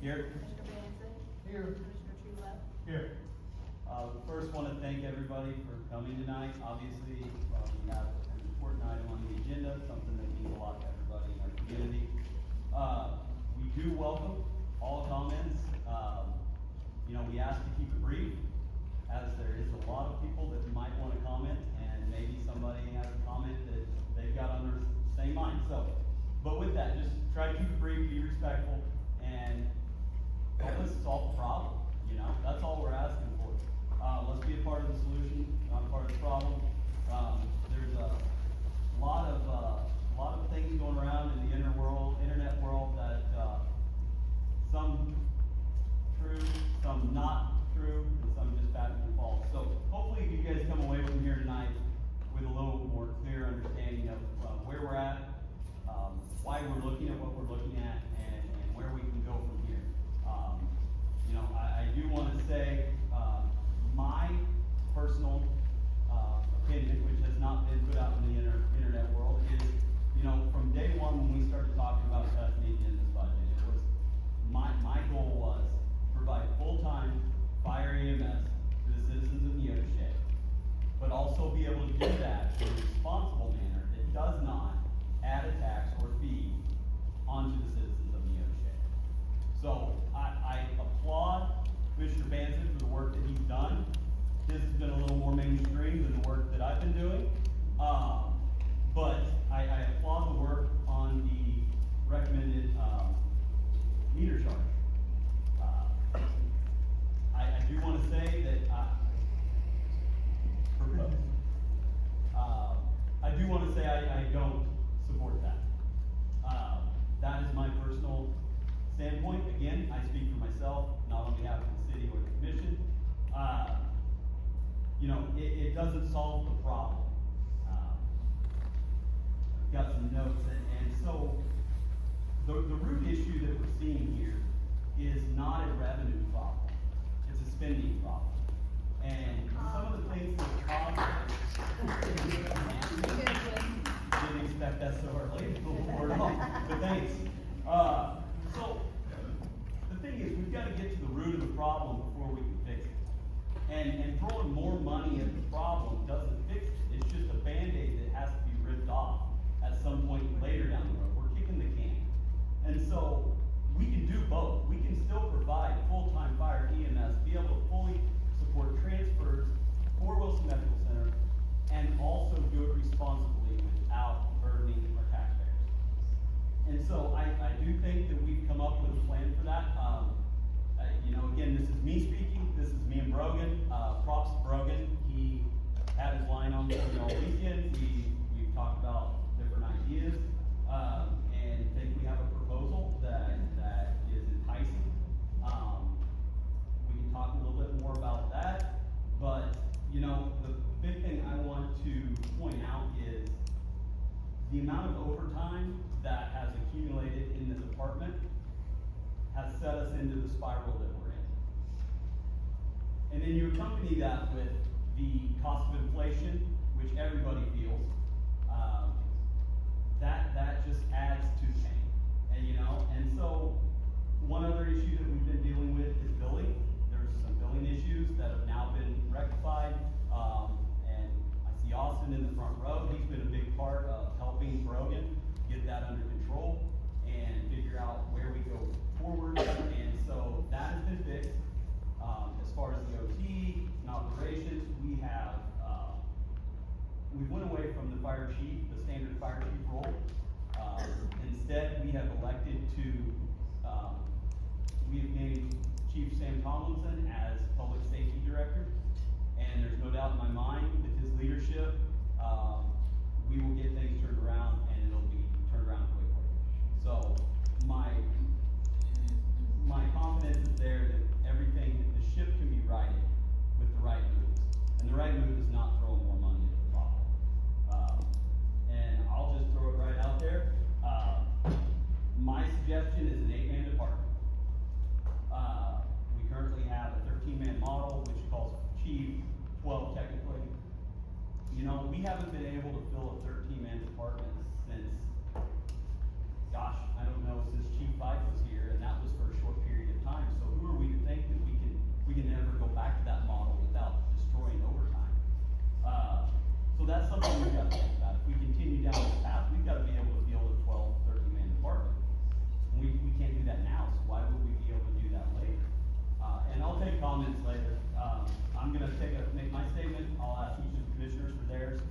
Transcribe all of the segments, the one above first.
Here. Commissioner Benson? Here. Commissioner Trullo? Here. First, want to thank everybody for coming tonight. Obviously, we have an important item on the agenda, something that means a lot to everybody in our community. We do welcome all comments. We ask to keep it brief, as there is a lot of people that might want to comment, and maybe somebody has a comment that they've got on their same mind. So, but with that, just try to keep it brief, be respectful, and help us solve the problem. That's all we're asking for. Let's be a part of the solution, not a part of the problem. There's a lot of things going around in the internet world that some true, some not true, and some just patently false. So hopefully you guys come away from here tonight with a little more clear understanding of where we're at, why we're looking at what we're looking at, and where we can go from here. I do want to say my personal opinion, which has not been put out in the internet world, is from day one when we started talking about cuts needed in this budget, it was my goal was provide full-time fire EMS to the citizens of Neodesha, but also be able to do that in a responsible manner that does not add a tax or fee onto the citizens of Neodesha. So I applaud Commissioner Benson for the work that he's done. This has been a little more mainstream than the work that I've been doing. But I applaud the work on the recommended meter charge. I do want to say that I don't support that. That is my personal standpoint. Again, I speak for myself, not on behalf of the city or the commission. It doesn't solve the problem. I've got some notes, and so the root issue that we're seeing here is not a revenue problem. It's a spending problem. And some of the things that cause didn't expect that so early, but thanks. So the thing is, we've got to get to the root of the problem before we can fix it. And throwing more money at the problem doesn't fix it. It's just a Band-Aid that has to be ripped off at some point later down the road. We're kicking the can. And so we can do both. We can still provide full-time fire EMS, be able to fully support transfers for Wilson Medical Center, and also do it responsibly without burdening our taxpayers. And so I do think that we've come up with a plan for that. Again, this is me speaking. This is me and Brogan. Props to Brogan. He had his line on me all weekend. We've talked about different ideas, and think we have a proposal that is enticing. We can talk a little bit more about that, but the big thing I want to point out is the amount of overtime that has accumulated in this department has set us into the spiral that we're in. And then you accompany that with the cost of inflation, which everybody feels. That just adds to pain. And so one other issue that we've been dealing with is billing. There's some billing issues that have now been rectified. And I see Austin in the front row. He's been a big part of helping Brogan get that under control and figure out where we go forward. And so that has been fixed. As far as the OT and operations, we went away from the fire chief, the standard fire chief role. Instead, we have elected to, we have named Chief Sam Tomlinson as Public Safety Director. And there's no doubt in my mind, with his leadership, we will get things turned around, and it'll be turned around quickly. So my confidence is there that the ship can be righted with the right moves. And the right move is not throwing more money at the problem. And I'll just throw it right out there. My suggestion is an 8-man department. We currently have a 13-man model, which calls chief, 12 technically. We haven't been able to fill a 13-man department since, gosh, I don't know, since Chief 5 comments later. I'm gonna make my statement, I'll ask each of the commissioners for theirs,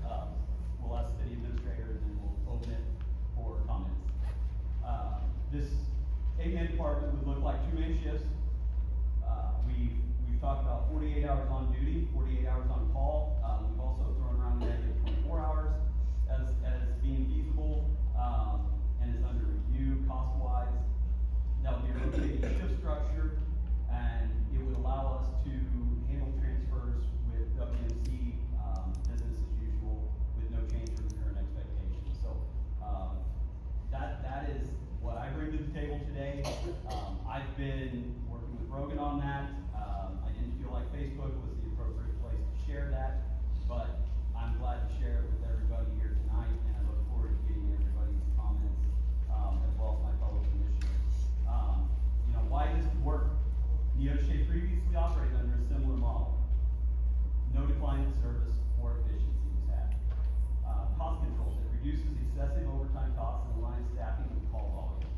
we'll ask the city administrator, and then we'll open it for comments. This 8-man department would look like 2-man shifts. We've talked about 48 hours on duty, 48 hours on call. We've also thrown around the idea of 24 hours as being feasible, and is under review cost-wise. That would be a rotating shift structure, and it would allow us to handle transfers with WMC, business as usual, with no change from the current expectations. So, that is what I bring to the table today. I've been working with Rogan on that. I didn't feel like Facebook was the appropriate place to share that, but I'm glad to share it with everybody here tonight, and I look forward to getting everybody's comments, as well as my fellow commissioners. Why this would work? Neodesha previously operated under a similar model. No decline in service or efficiency was had. Cost controls, it reduces excessive overtime costs and aligns staffing with call volume.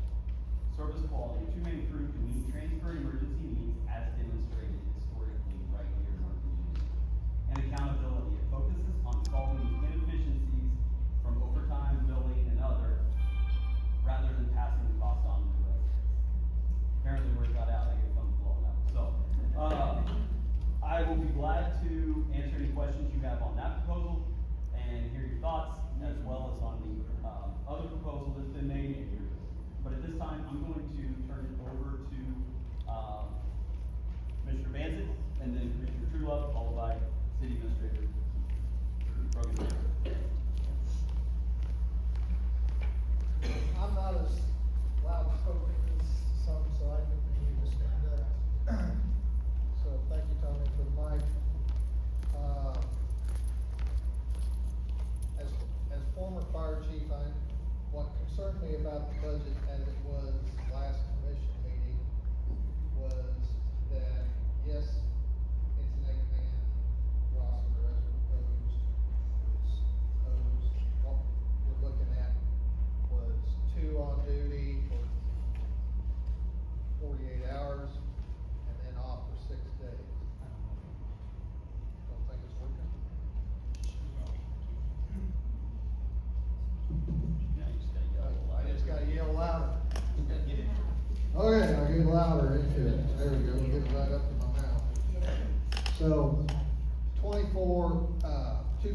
Service quality, a 2-man crew can meet transfer emergency needs as demonstrated historically right here in our community. And accountability, it focuses on solving inefficiencies from overtime, billing, and other, rather than passing the cost on to the residents. Apparently word got out, I get thumbs blown up. So, I will be glad to answer any questions you have on that proposal and hear your thoughts, as well as on the, other proposal that's been made. But at this time, I'm going to turn it over to, Commissioner Bancek, and then Commissioner Truelove, followed by City Administrator Rogan. I'm not as loud spoken as some, so I think we need to stand up. So thank you, Tony, for the mic. As former fire chief, what concerned me about the budget as it was last commission meeting was that, yes, it's an 8-man roster as proposed. What we're looking at was 2 on duty for 48 hours and then off for 6 days. Don't think it's working? Yeah, you just gotta yell. I just gotta yell louder. You gotta get it. Okay, I'll get louder into it. There we go, get it right up to my mouth. So, 2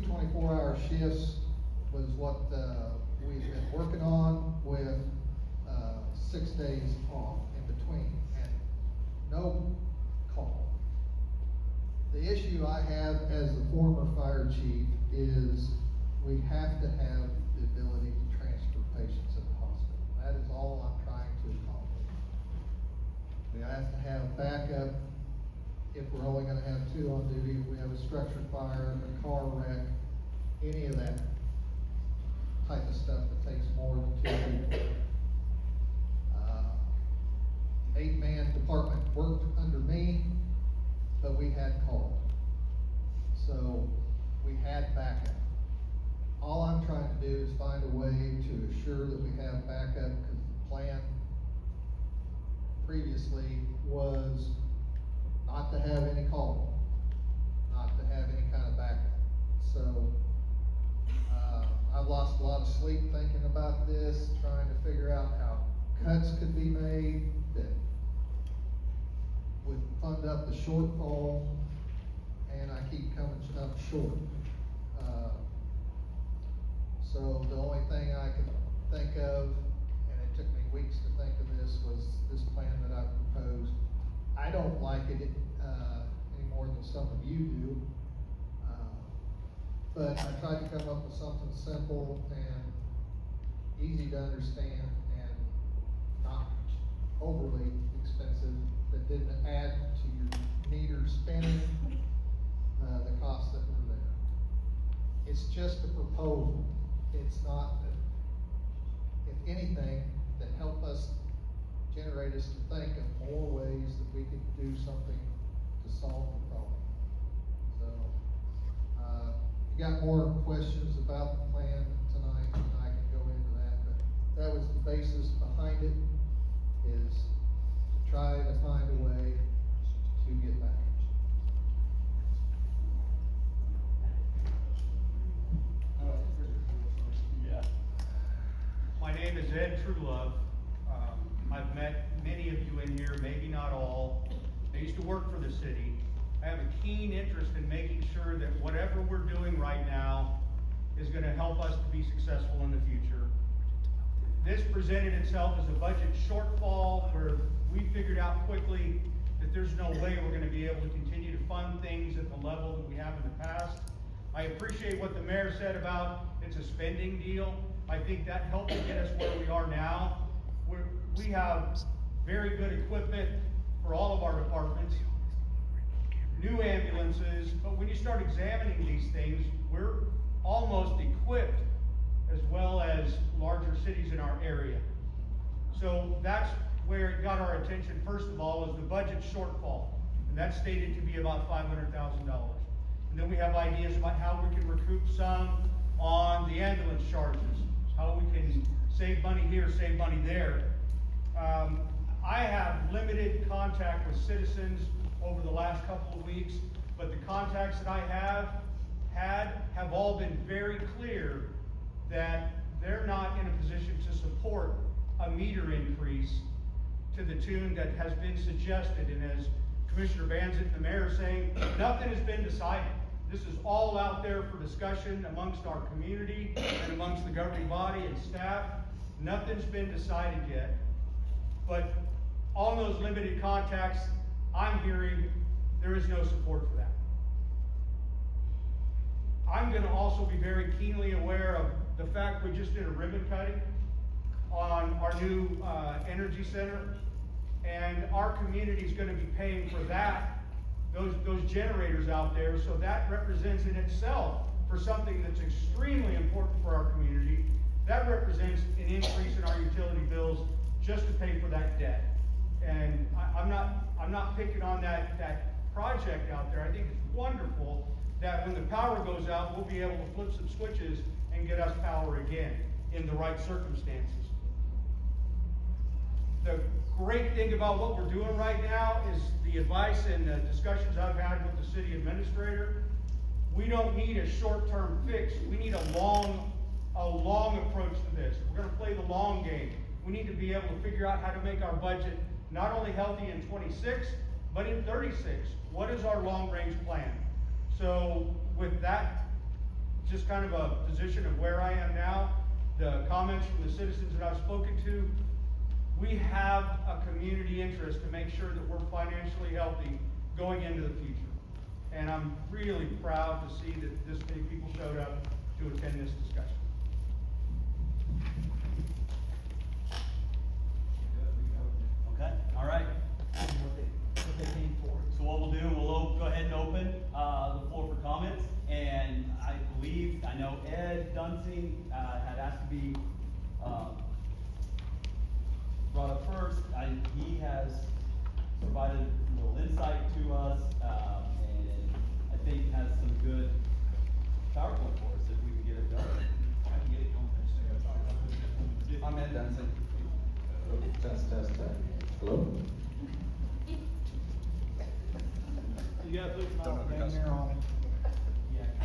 24-hour shifts was what, we've been working on with, 6 days off in between, and no call. The issue I have as the former fire chief is we have to have the ability to transfer patients at the hospital. That is all I'm trying to accomplish. We have to have backup if we're only gonna have 2 on duty, if we have a structure fire, a car wreck, any of that type of stuff that takes more than 2 people. 8-man department worked under me, but we had called. So we had backup. All I'm trying to do is find a way to assure that we have backup, because the plan previously was not to have any call, not to have any kind of backup. So, I've lost a lot of sleep thinking about this, trying to figure out how cuts could be made that would fund up the shortfall, and I keep coming up short. So the only thing I could think of, and it took me weeks to think of this, was this plan that I proposed. I don't like it, any more than some of you do. But I tried to come up with something simple and easy to understand and not overly expensive, that didn't add to your meter spinning, the costs that were there. It's just a proposal. It's not, if anything, that help us, generate us to think of more ways that we could do something to solve the problem. So, if you got more questions about the plan tonight, I can go into that, but that was the basis behind it, is to try to find a way to get back. true love. I've met many of you in here, maybe not all. I used to work for the city. I have a keen interest in making sure that whatever we're doing right now is gonna help us to be successful in the future. This presented itself as a budget shortfall where we figured out quickly that there's no way we're gonna be able to continue to fund things at the level that we have in the past. I appreciate what the mayor said about it's a spending deal. I think that helped to get us where we are now. We have very good equipment for all of our departments, new ambulances, but when you start examining these things, we're almost equipped as well as larger cities in our area. So that's where it got our attention, first of all, was the budget shortfall. And that's stated to be about $500,000. And then we have ideas about how we can recoup some on the ambulance charges, how we can save money here, save money there. I have limited contact with citizens over the last couple of weeks, but the contacts that I have all been very clear that they're not in a position to support a meter increase to the tune that has been suggested. And as Commissioner Banzit and the mayor are saying, nothing has been decided. This is all out there for discussion amongst our community and amongst the governing body and staff. Nothing's been decided yet. But on those limited contacts, I'm hearing there is no support for that. I'm gonna also be very keenly aware of the fact we just did a ribbon cutting on our new energy center, and our community is gonna be paying for that, those generators out there. So that represents in itself, for something that's extremely important for our community, that represents an increase in our utility bills just to pay for that debt. And I'm not picking on that project out there. I think it's wonderful that when the power goes out, we'll be able to flip some switches and get us power again in the right circumstances. The great thing about what we're doing right now is the advice and the discussions I've had with the city administrator. We don't need a short-term fix. We need a long approach to this. We're gonna play the long game. We need to be able to figure out how to make our budget not only healthy in 26, but in 36. What is our long-range plan? So with that, just kind of a position of where I am now, the comments from the citizens that I've spoken to, we have a community interest to make sure that we're financially healthy going into the future. And I'm really proud to see that this many people showed up to attend this discussion. Okay, all right. So what we'll do, we'll go ahead and open the floor for comments. And I know Ed Dunsing had asked to be brought up first. He has provided a little insight to us, and I think has some good PowerPoint for us if we can get it done. I can get it going. I'm Ed Dunsing. Test. Hello? You gotta put your Don't mouth have a down there on it.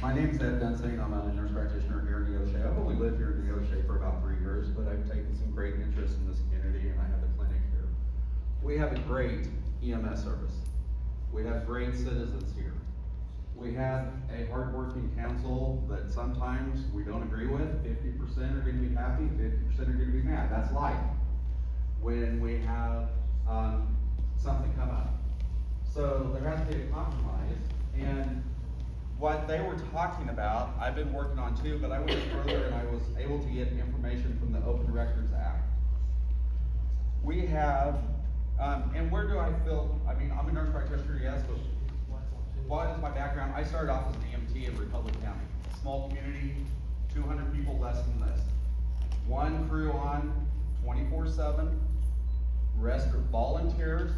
My name's Ed Dunsing. I'm a nurse practitioner here in Neodesha. I've only lived here in Neodesha for about 3 years, but I've taken some great interest in this community, and I have a clinic here. We have a great EMS service. We have great citizens here. We have a hardworking council that sometimes we don't agree with. 50% are gonna be happy, 50% are gonna be mad. That's life. When we have something come up. So there has to be a compromise, and what they were talking about, I've been working on too, but I went further and I was able to get information from the Open Records Act. We have, and where do I feel, I mean, I'm a nurse practitioner, yes, but what is my background? I started off as an EMT in Republic County. Small community, 200 people less than this. One crew on 24/7, rest are volunteers.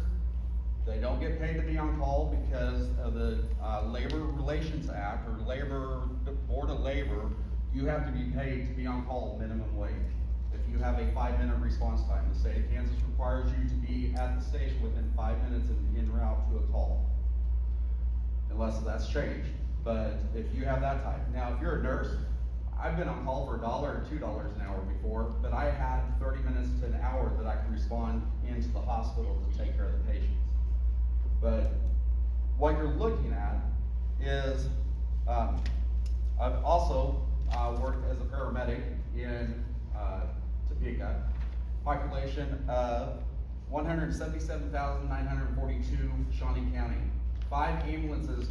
They don't get paid to be on call because of the Labor Relations Act, or Board of Labor. You have to be paid to be on call minimum wage. If you have a 5-minute response time, the state of Kansas requires you to be at the station within 5 minutes and en route to a call. Unless that's changed. But if you have that type. Now, if you're a nurse, I've been on call for $1 or $2 an hour before, but I had 30 minutes to an hour that I could respond into the hospital to take care of the patients. But what you're looking at is, I've also worked as a paramedic in Topeka, population of 177,942 Shawnee County. 5 ambulances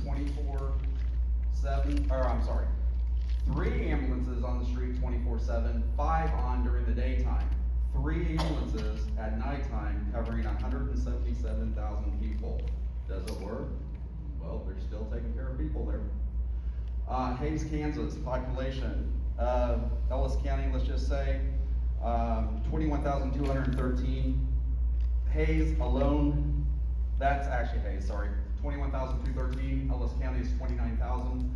3 ambulances on the street 24/7, 5 on during the daytime. 3 ambulances at nighttime covering 177,000 people. Does it work? Well, they're still taking care of people there. Hays, Kansas, population of Ellis County, let's just say, 21,213. Hays alone, that's actually Hays, sorry, 21,213. Ellis County is 29,000.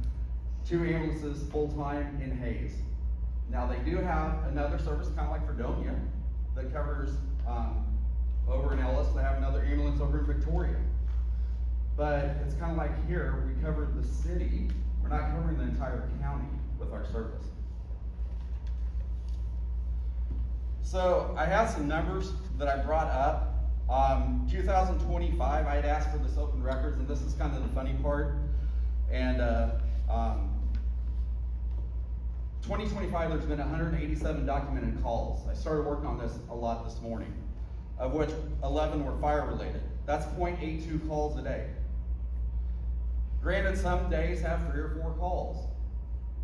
2 ambulances full-time in Hays. Now they do have another service, kind of like Fredonia, that covers over in Ellis. They have another ambulance over in Victoria. But it's kind of like here, we covered the city. We're not covering the entire county with our service. So I have some numbers that I brought up. 2025, I had asked for this open records, and this is kind of the funny part. And 2025, there's been 187 documented calls. I started working on this a lot this morning, of which 11 were fire related. That's 0.82 calls a day. Granted, some days have 3 or 4 calls.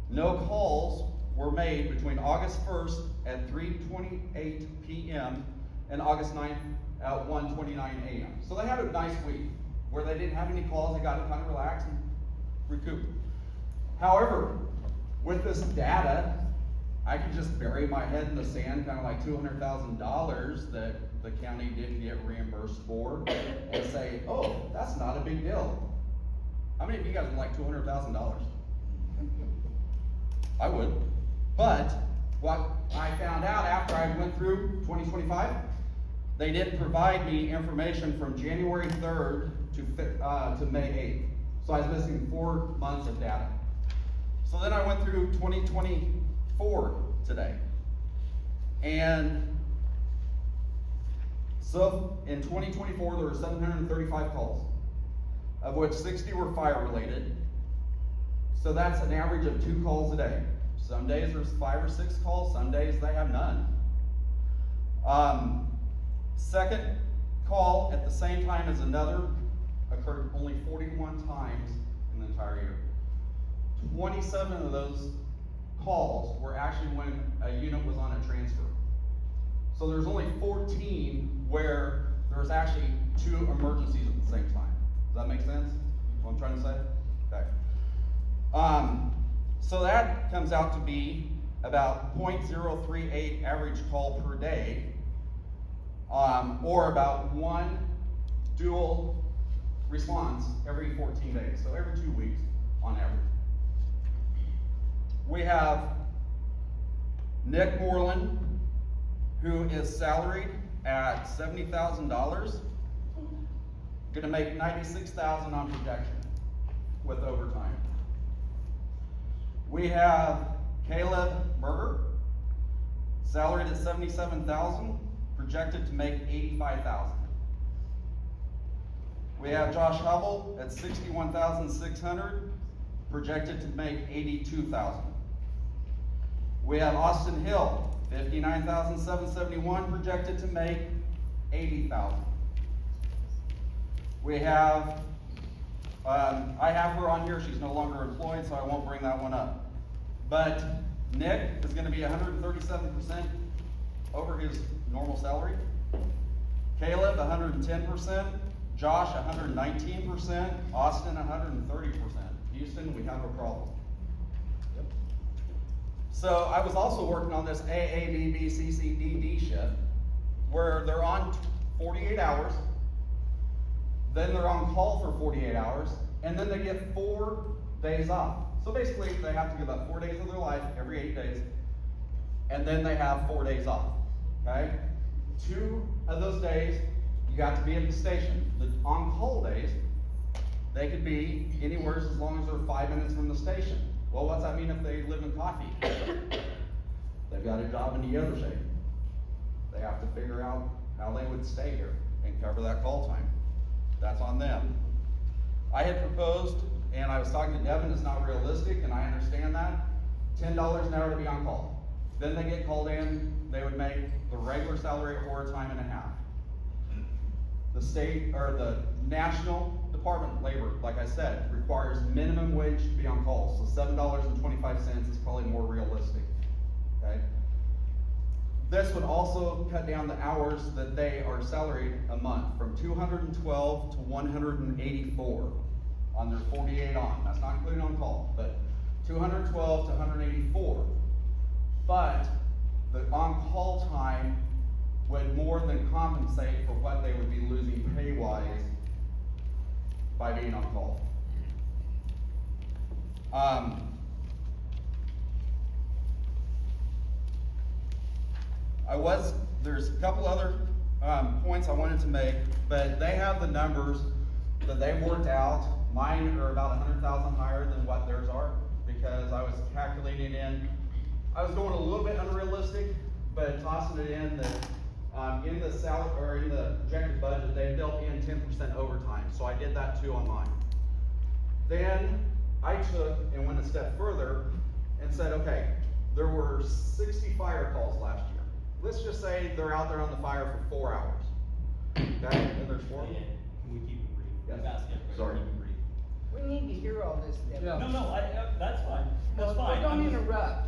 No calls were made between August 1st at 3:28 p.m. and August 9th at 1:29 a.m. So they had a nice week where they didn't have any calls. They got to kind of relax and recoup. However, with this data, I could just bury my head in the sand, kind of like $200,000 that the county didn't get reimbursed for, and say, oh, that's not a big deal. How many of you guys would like $200,000? I would. But what I found out after I went through 2025, they didn't provide me information from January 3rd to May 8th. So I was missing 4 months of data. So then I went through 2024 today. And so in 2024, there were 735 calls, of which 60 were fire related. So that's an average of 2 calls a day. Some days there's 5 or 6 calls, some days they have none. Second call at the same time as another occurred only 41 times in the entire year. 27 of those calls were actually when a unit was on a transfer. So there's only 14 where there was actually 2 emergencies at the same time. Does that make sense? What I'm trying to say? Okay. So that comes out to be about 0.038 average call per day, or about 1 dual response every 14 days, so every 2 weeks on average. We have Nick Moreland, who is salaried at $70,000, gonna make $96,000 on projection with overtime. We have Caleb Berger, salaried at $77,000, projected to make $85,000. We have Josh Hubble at $61,600, projected to make $82,000. We have Austin Hill, $59,771, projected to make $80,000. We have, I have her on here, she's no longer employed, so I won't bring that one up. But Nick is gonna be 137% over his normal salary. Caleb, 110%. Josh, 119%. Austin, 130%. Houston, we have a problem. Yep. So I was also working on this AABBCCDD shift, where they're on 48 hours, then they're on call for 48 hours, and then they get 4 days off. So basically, they have to give up 4 days of their life every 8 days, and then they have 4 days off, okay? 2 of those days, you got to be at the station. The on-call days, they could be anywhere as long as they're 5 minutes from the station. Well, what's that mean if they live in Coffee? They've got a job in Neodesha. They have to figure out how they would stay here and cover that call time. That's on them. I had proposed, and I was talking to Devin, it's not realistic, and I understand that, $10 an hour to be on call. Then they get called in, they would make the regular salary or time and a half. The state, or the National Department of Labor, like I said, requires minimum wage to be on call, so $7.25 is probably more realistic, okay? This would also cut down the hours that they are salaried a month from 212 to 184 on their 48 on. That's not including on call, but 212 to 184. But the on-call time would more than compensate for what they would be losing pay-wise by being on call. There's a couple other points I wanted to make, but they have the numbers that they've worked out. Mine are about 100,000 higher than what theirs are, because I was calculating in, I was going a little bit unrealistic, but tossing it in that in the salary, or in the projected budget, they built in 10% overtime, so I did that too on mine. Then I took and went a step further and said, okay, there were 60 fire calls last year. Let's just say they're out there on the fire for 4 hours. Okay, and there's 4? Yeah, can we keep it brief? Yes. We've asked everybody to Sorry. keep it brief. We need to hear all this, Debbie. Yeah. No, that's fine, that's fine. Don't I'm just- interrupt,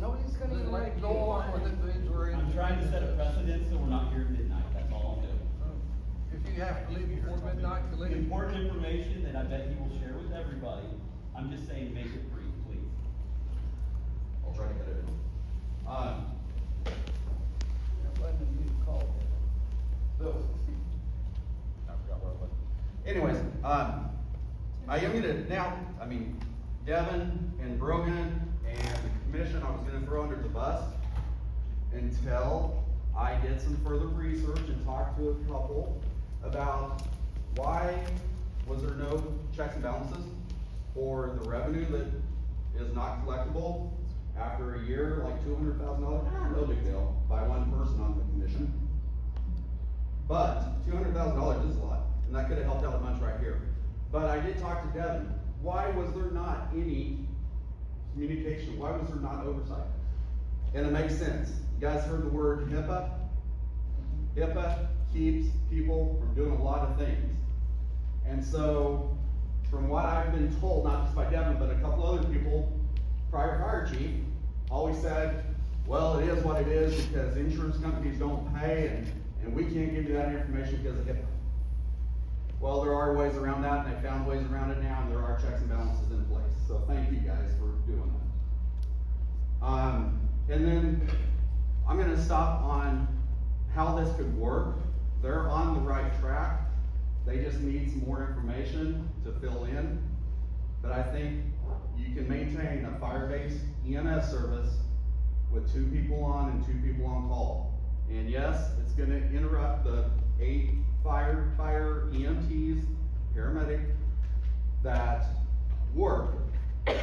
nobody's gonna Let interrupt it you. go on with it, things we're in. I'm trying to set a precedent so we're not here at midnight, that's all I'm doing. If you have to leave before midnight, you leave. Important information that I bet he will share with everybody, I'm just saying make it brief, please. I'll try to get it in. Wasn't a good call. I forgot where I was. Anyways, I am gonna now, Devin and Brogan and the commission, I was gonna throw under the bus until I did some further research and talked to a couple about why was there no checks and balances for the revenue that is not collectible after a year, like $200,000, no big deal, by one person on the commission. But $200,000 is a lot, and that could have helped out a bunch right here. But I did talk to Devin. Why was there not any communication? Why was there not oversight? And it makes sense. You guys heard the word HIPAA? HIPAA keeps people from doing a lot of things. And so, from what I've been told, not just by Devin, but a couple other people, prior fire chief, always said, well, it is what it is because insurance companies don't pay and we can't give you that information because of HIPAA. Well, there are ways around that, and they found ways around it now, and there are checks and balances in place. So thank you guys for doing that. And then I'm gonna stop on how this could work. They're on the right track. They just need some more information to fill in. But I think you can maintain a fire-based EMS service with 2 people on and 2 people on call. And yes, it's gonna interrupt the 8 fire EMTs, paramedic that work,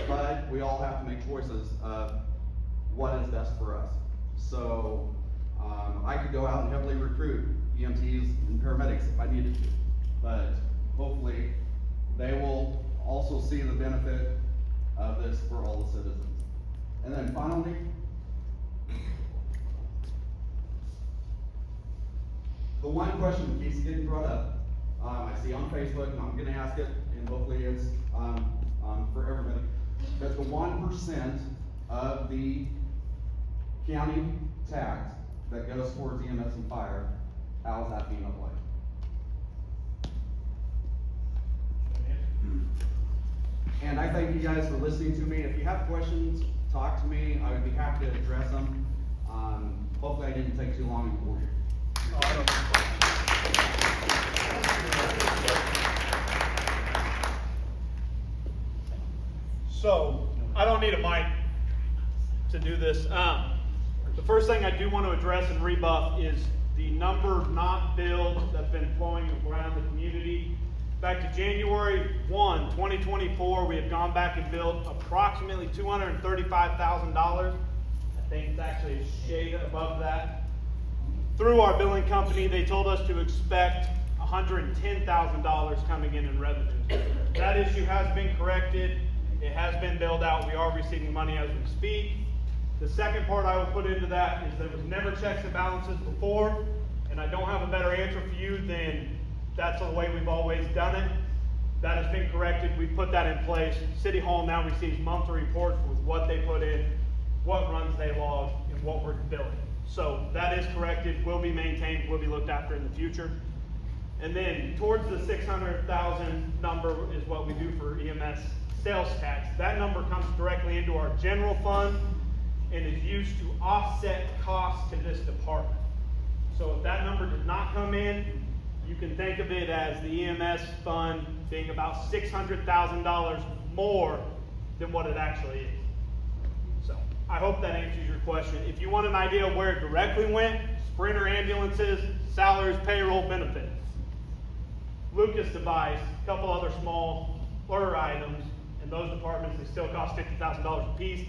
but we all have to make choices of what is best for us. So, I could go out and heavily recruit EMTs and paramedics if I needed to, but hopefully they will also see the benefit of this for all the citizens. And then finally, the one question that keeps getting brought up, I see on Facebook, and I'm gonna ask it, and hopefully it's, for everybody, that the 1% of the county tax that goes towards EMS and fire, how is that being applied? And I thank you guys for listening to me. If you have questions, talk to me. I would be happy to address them. Hopefully I didn't take too long to bore you. So, I don't need a mic to do this. The first thing I do want to address and rebuff is the number not billed that's been flowing around the community. back to January 1, 2024, we have gone back and billed approximately $235,000. I think it's actually a shade above that. Through our billing company, they told us to expect $110,000 coming in revenues. That issue has been corrected. It has been billed out. We are receiving money as we speak. The second part I will put into that is there was never checks and balances before, and I don't have a better answer for you than that's the way we've always done it. That has been corrected. We've put that in place. City Hall now receives monthly reports with what they put in, what runs they log, and what we're billing. So that is corrected, will be maintained, will be looked after in the future. And then towards the 600,000 number is what we do for EMS sales tax. That number comes directly into our general fund and is used to offset costs to this department. So if that number did not come in, you can think of it as the EMS fund being about $600,000 more than what it actually is. So I hope that answers your question. If you want an idea of where it directly went, Sprinter ambulances, salaries, payroll, benefits. Lucas device, a couple other small order items, and those departments, they still cost $50,000 a piece,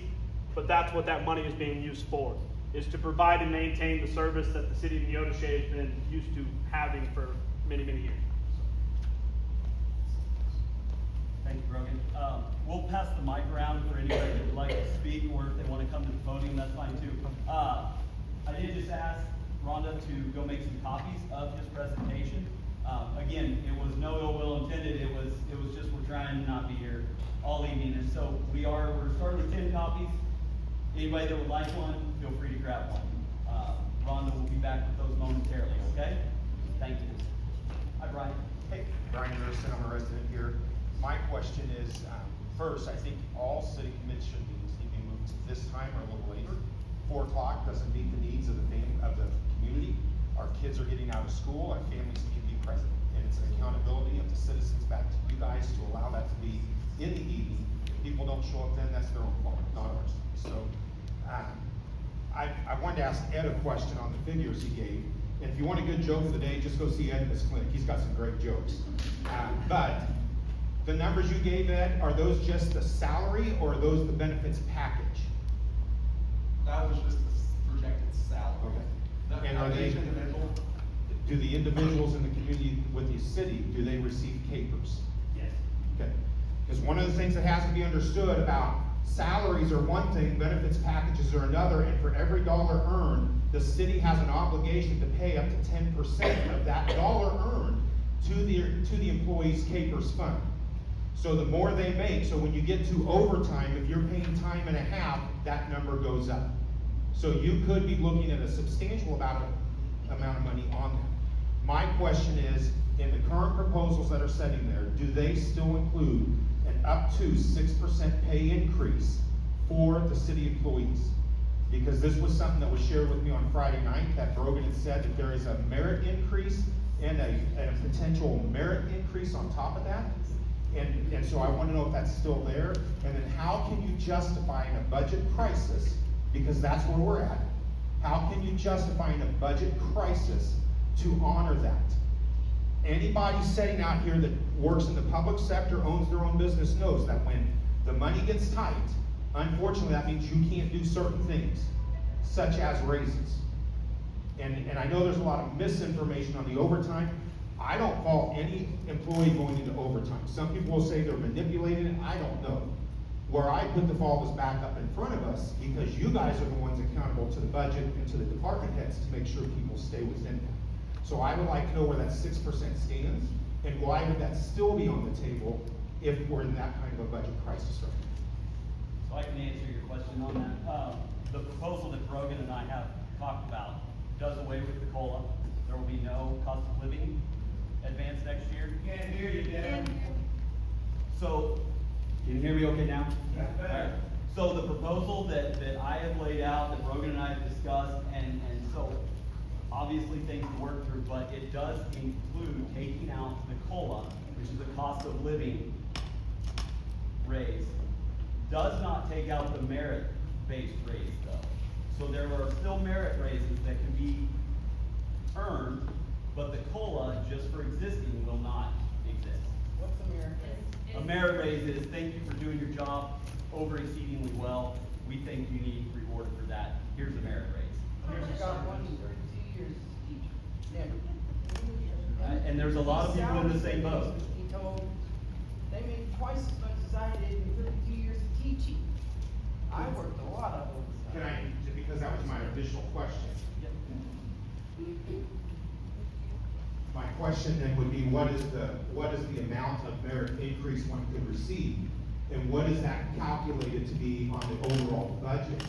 but that's what that money is being used for, is to provide and maintain the service that the city of Neodesha has been used to having for many, many years. Thank you, Brogan. We'll pass the mic around for anybody that would like to speak, or if they want to come to the podium, that's fine too. I did just ask Rhonda to go make some copies of his presentation. Again, it was no ill will intended, it was just we're trying to not be here all evening, and so we're starting with 10 copies. Anybody that would like one, feel free to grab one. Rhonda will be back with those momentarily, okay? Thank you. Hi, Brian. Hey, Brian Anderson, I'm a resident here. My question is, first, I think all city commission meetings need to be moved to this time or a little later. 4 o'clock doesn't meet the needs of the community. Our kids are getting out of school, our families need to be present. And it's an accountability of the citizens back to you guys to allow that to be in the evening. If people don't show up then, that's their own fault, not ours. So, I wanted to ask Ed a question on the figures he gave. And if you want a good joke of the day, just go see Ed in his clinic. He's got some great jokes. But the numbers you gave, Ed, are those just the salary or are those the benefits package? That was just the projected salary. Okay. And are they, individual? do the individuals in the community with the city, do they receive capers? Yes. Okay. Because one of the things that has to be understood about salaries are one thing, benefits packages are another, and for every dollar earned, the city has an obligation to pay up to 10% of that dollar earned to the employee's capers fund. So the more they make, so when you get to overtime, if you're paying time and a half, that number goes up. So you could be looking at a substantial amount of money on that. My question is, in the current proposals that are sitting there, do they still include an up to 6% pay increase for the city employees? Because this was something that was shared with me on Friday night, that Brogan had said that there is a merit increase and a potential merit increase on top of that. And so I want to know if that's still there, and then how can you justify in a budget crisis, because that's where we're at, how can you justify in a budget crisis to honor that? Anybody sitting out here that works in the public sector, owns their own business, knows that when the money gets tight, unfortunately that means you can't do certain things, such as raises. And I know there's a lot of misinformation on the overtime. I don't fault any employee going into overtime. Some people will say they're manipulating it, I don't know. Where I put the fault is back up in front of us, because you guys are the ones accountable to the budget and to the department heads to make sure people stay within that. So I would like to know where that 6% stands, and why would that still be on the table if we're in that kind of a budget crisis right now? So I can answer your question on that. The proposal that Brogan and I have talked about does away with the COLA. There will be no cost of living advance next year. Can't hear you, Dan. So, can you hear me okay now? That's better. All right. So the proposal that I have laid out, that Brogan and I have discussed, and so obviously things to work through, but it does include taking out the COLA, which is the cost of living raise. Does not take out the merit-based raise though. So there are still merit raises that can be earned, but the COLA just for existing will not exist. merit raise is, thank you for doing your job over exceedingly well. We think you need rewarded for that. Here's a merit raise. Here's got 1 year, 2 years teacher, never. And there's a lot of people in the same boat. He told, they made twice as much as I did in 32 years of teaching. I worked a lot of overtime. Can I, because that was my additional question. My question then would be, what is the amount of merit increase one could receive? And what is that calculated to be on the overall budget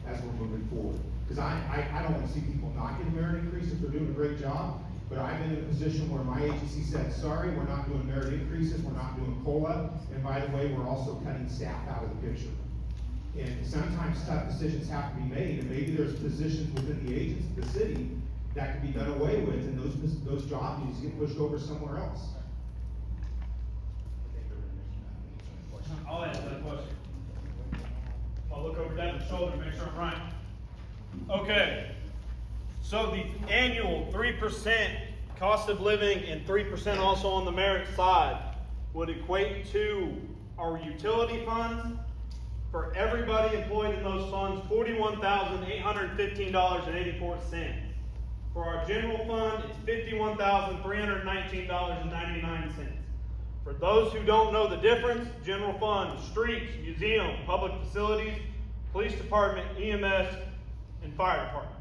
as we're moving forward? Because I don't want to see people not get a merit increase if they're doing a great job, but I've been in a position where my agency said, sorry, we're not doing merit increases, we're not doing COLA, and by the way, we're also cutting staff out of the picture. And sometimes tough decisions have to be made, and maybe there's positions within the agency, the city, that can be done away with, and those job needs to get pushed over somewhere else. I'll answer that question. I'll look over Devin's shoulder to make sure I'm right. Okay, so the annual 3% cost of living and 3% also on the merit side would equate to our utility funds, for everybody employed in those funds, $41,815.84. For our general fund, it's $51,319.99. For those who don't know the difference, general fund, streets, museum, public facilities, police department, EMS, and fire department.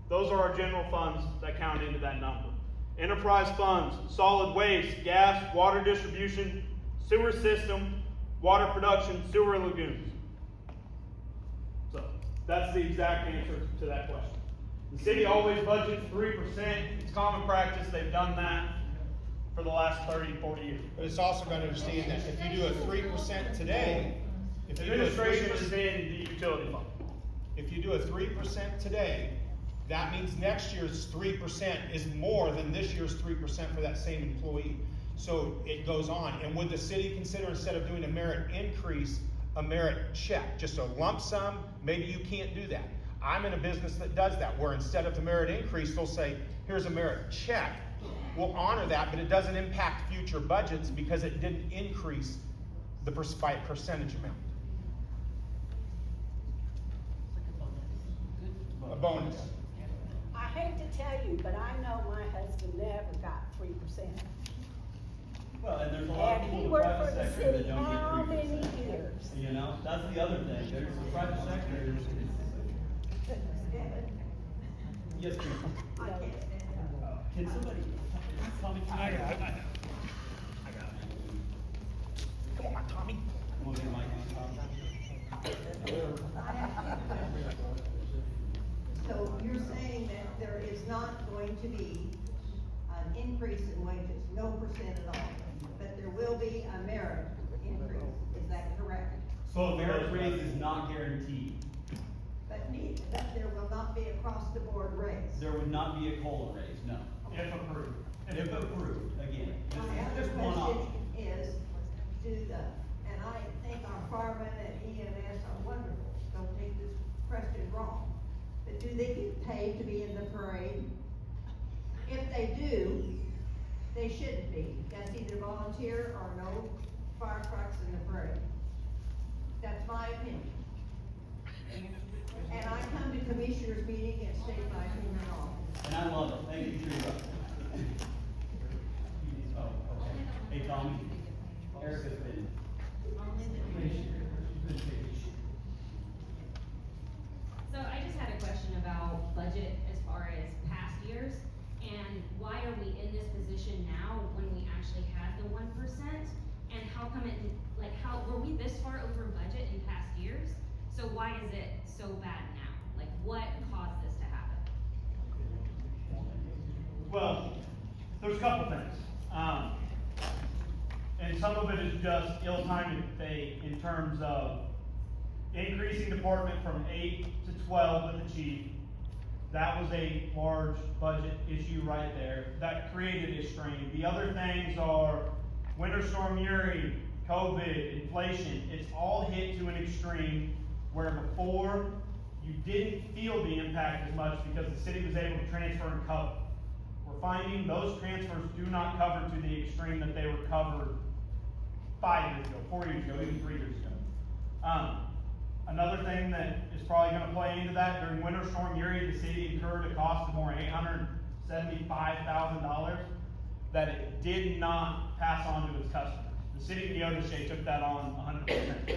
Those are our general funds that count into that number. Enterprise funds, solid waste, gas, water distribution, sewer system, water production, sewer lagoons. So that's the exact answer to that question. The city always budgets 3%. It's common practice. They've done that for the last 30, 40 years. But it's also got to understand that if you do a 3% today, if you do a Administration 3%, is in the utility fund. if you do a 3% today, that means next year's 3% is more than this year's 3% for that same employee. So it goes on. And would the city consider, instead of doing a merit increase, a merit check, just a lump sum? Maybe you can't do that. I'm in a business that does that, where instead of the merit increase, they'll say, here's a merit check. We'll honor that, but it doesn't impact future budgets because it didn't increase the by a percentage amount. A bonus. I hate to tell you, but I know my husband never got 3%. Well, and there's a lot of And people he in the worked private for the sector city that don't how get 3%. many years? You know, that's the other thing, there's the private sector, yes, ma'am. I can't. Can somebody, Tommy, can I got it. Come on, Tommy. Want me to mic on, So you're saying that there is not going to be an increase in wages, no percent at all, but there will be a merit increase, is that correct? So a merit raise is not guaranteed. But there will not be across the board raise. There would not be a COLA raise, no. If approved. If approved, again. This My is other just one question option. is, and I think our firemen and EMS are wonderful, don't take this question wrong, but do they get paid to be in the parade? If they do, they shouldn't be. That's either volunteer or no fire trucks in the parade. That's my opinion. And I come to commissioners meeting and state my opinion on it. And I love it, thank you for your help. Oh, okay. Hey, Tommy, Erica's been. So I just had a question about budget as far as past years, and why are we in this position now when we actually had the 1%? And how come it, how, were we this far over budget in past years? So why is it so bad now? Like, what caused this to happen? Well, there's a couple things. And some of it is just ill-timed fate in terms of increasing department from 8 to 12 with the chief. That was a large budget issue right there. That created a strain. The other things are Winter Storm Uri, COVID, inflation. It's all hit to an extreme where before you didn't feel the impact as much because the city was able to transfer and cover. We're finding those transfers do not cover to the extreme that they were covered 5 years ago, 4 years ago, even 3 years ago. Another thing that is probably gonna play into that, during Winter Storm Uri, the city incurred a cost of more than $875,000 that it did not pass on to its customers. The city of Neodesha took that on 100%.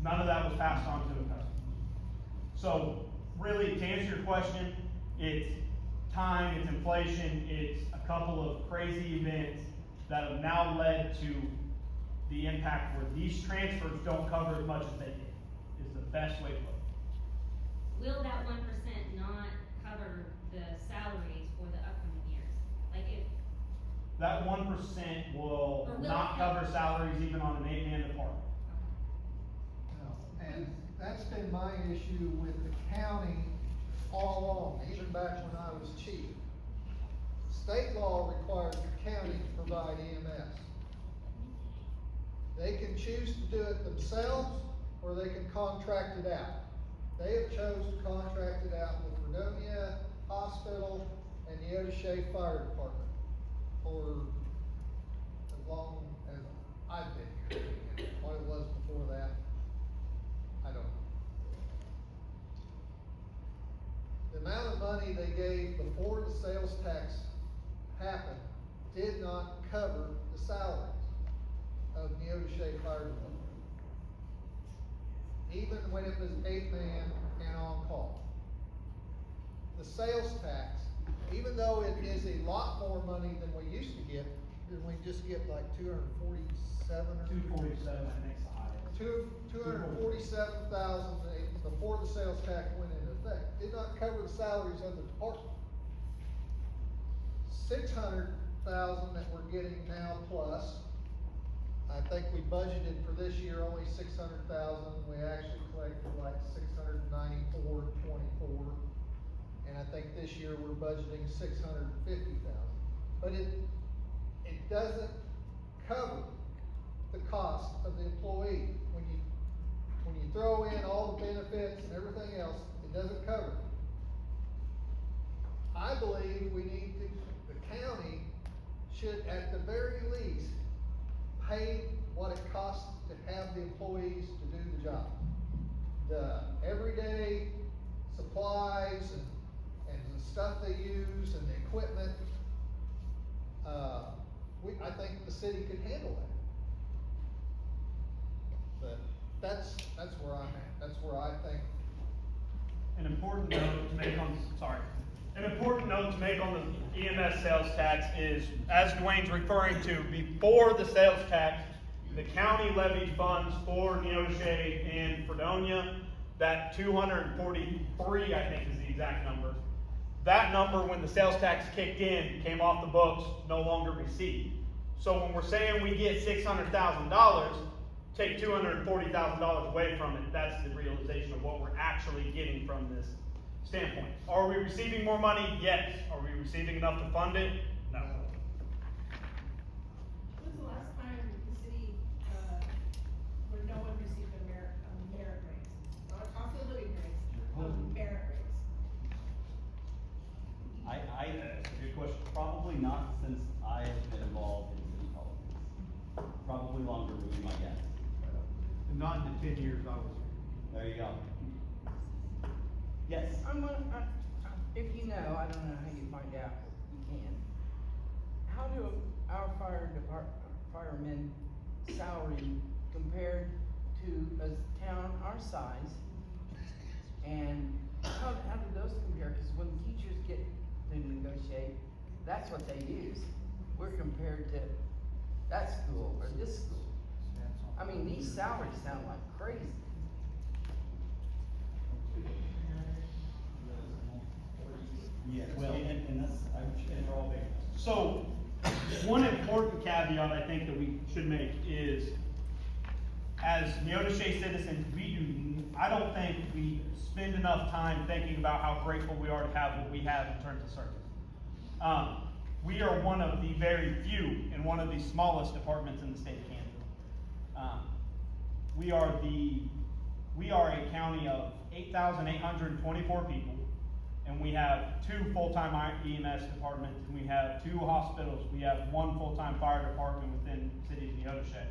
None of that was passed on to the customers. So, really, to answer your question, it's time, it's inflation, it's a couple of crazy events that have now led to the impact where these transfers don't cover as much as they did, is the best way to put it. Will that 1% not cover the salaries for the upcoming years? Like if, That 1% will Or will not it? cover salaries even on an 8-man department. No, and that's been my issue with the county all along, even back when I was chief. State law requires the county to provide EMS. They can choose to do it themselves, or they can contract it out. They have chosen to contract it out with Fredonia Hospital and the Neodesha Fire Department for as long as I've been here. What it was before that, I don't know. The amount of money they gave before the sales tax happened did not cover the salaries of Neodesha Fire Department. Even when it was 8-man and on call. The sales tax, even though it is a lot more money than we used to get, didn't we just get like 247 or? 247, I think is the highest. 247,000 before the sales tax went into effect, did not cover the salaries of the department. 600,000 that we're getting now plus, I think we budgeted for this year only 600,000, we actually collected like 694.24. And I think this year we're budgeting 650,000. But it doesn't cover the cost of the employee. When you throw in all the benefits and everything else, it doesn't cover it. I believe we need to, the county should at the very least pay what it costs to have the employees to do the job. The everyday supplies and the stuff they use and the equipment, I think the city could handle that. But that's where I'm at. That's where I think. An important note to make on, an important note to make on the EMS sales tax is, as Dwayne's referring to, before the sales tax, the county levied funds for Neodesha and Fredonia. That 243, I think is the exact number. That number, when the sales tax kicked in, came off the books, no longer received. So when we're saying we get $600,000, take $240,000 away from it, that's the realization of what we're actually getting from this standpoint. Are we receiving more money? Yes. Are we receiving enough to fund it? No. When was the last time the city, where no one received a merit raise? Not a cost of living raise, merit raise. That's a good question. Probably not since I have been involved in city politics. Probably longer would be my guess. Not in the 10 years I was here. There you go. Yes. If you know, I don't know how you find out, you can. How do our firemen salary compared to a town our size? And how do those compare? Cause when teachers get to negotiate, that's what they use. We're compared to that school or this school. I mean, these salaries sound like crazy. Yeah, well, and that's, I would, and they're all big. So, one important caveat I think that we should make is, as Neodesha citizens, I don't think we spend enough time thinking about how grateful we are to have what we have in terms of service. We are one of the very few and one of the smallest departments in the state of Kansas. We are a county of 8,824 people, and we have 2 full-time EMS departments, and we have 2 hospitals. We have 1 full-time fire department within the city of Neodesha.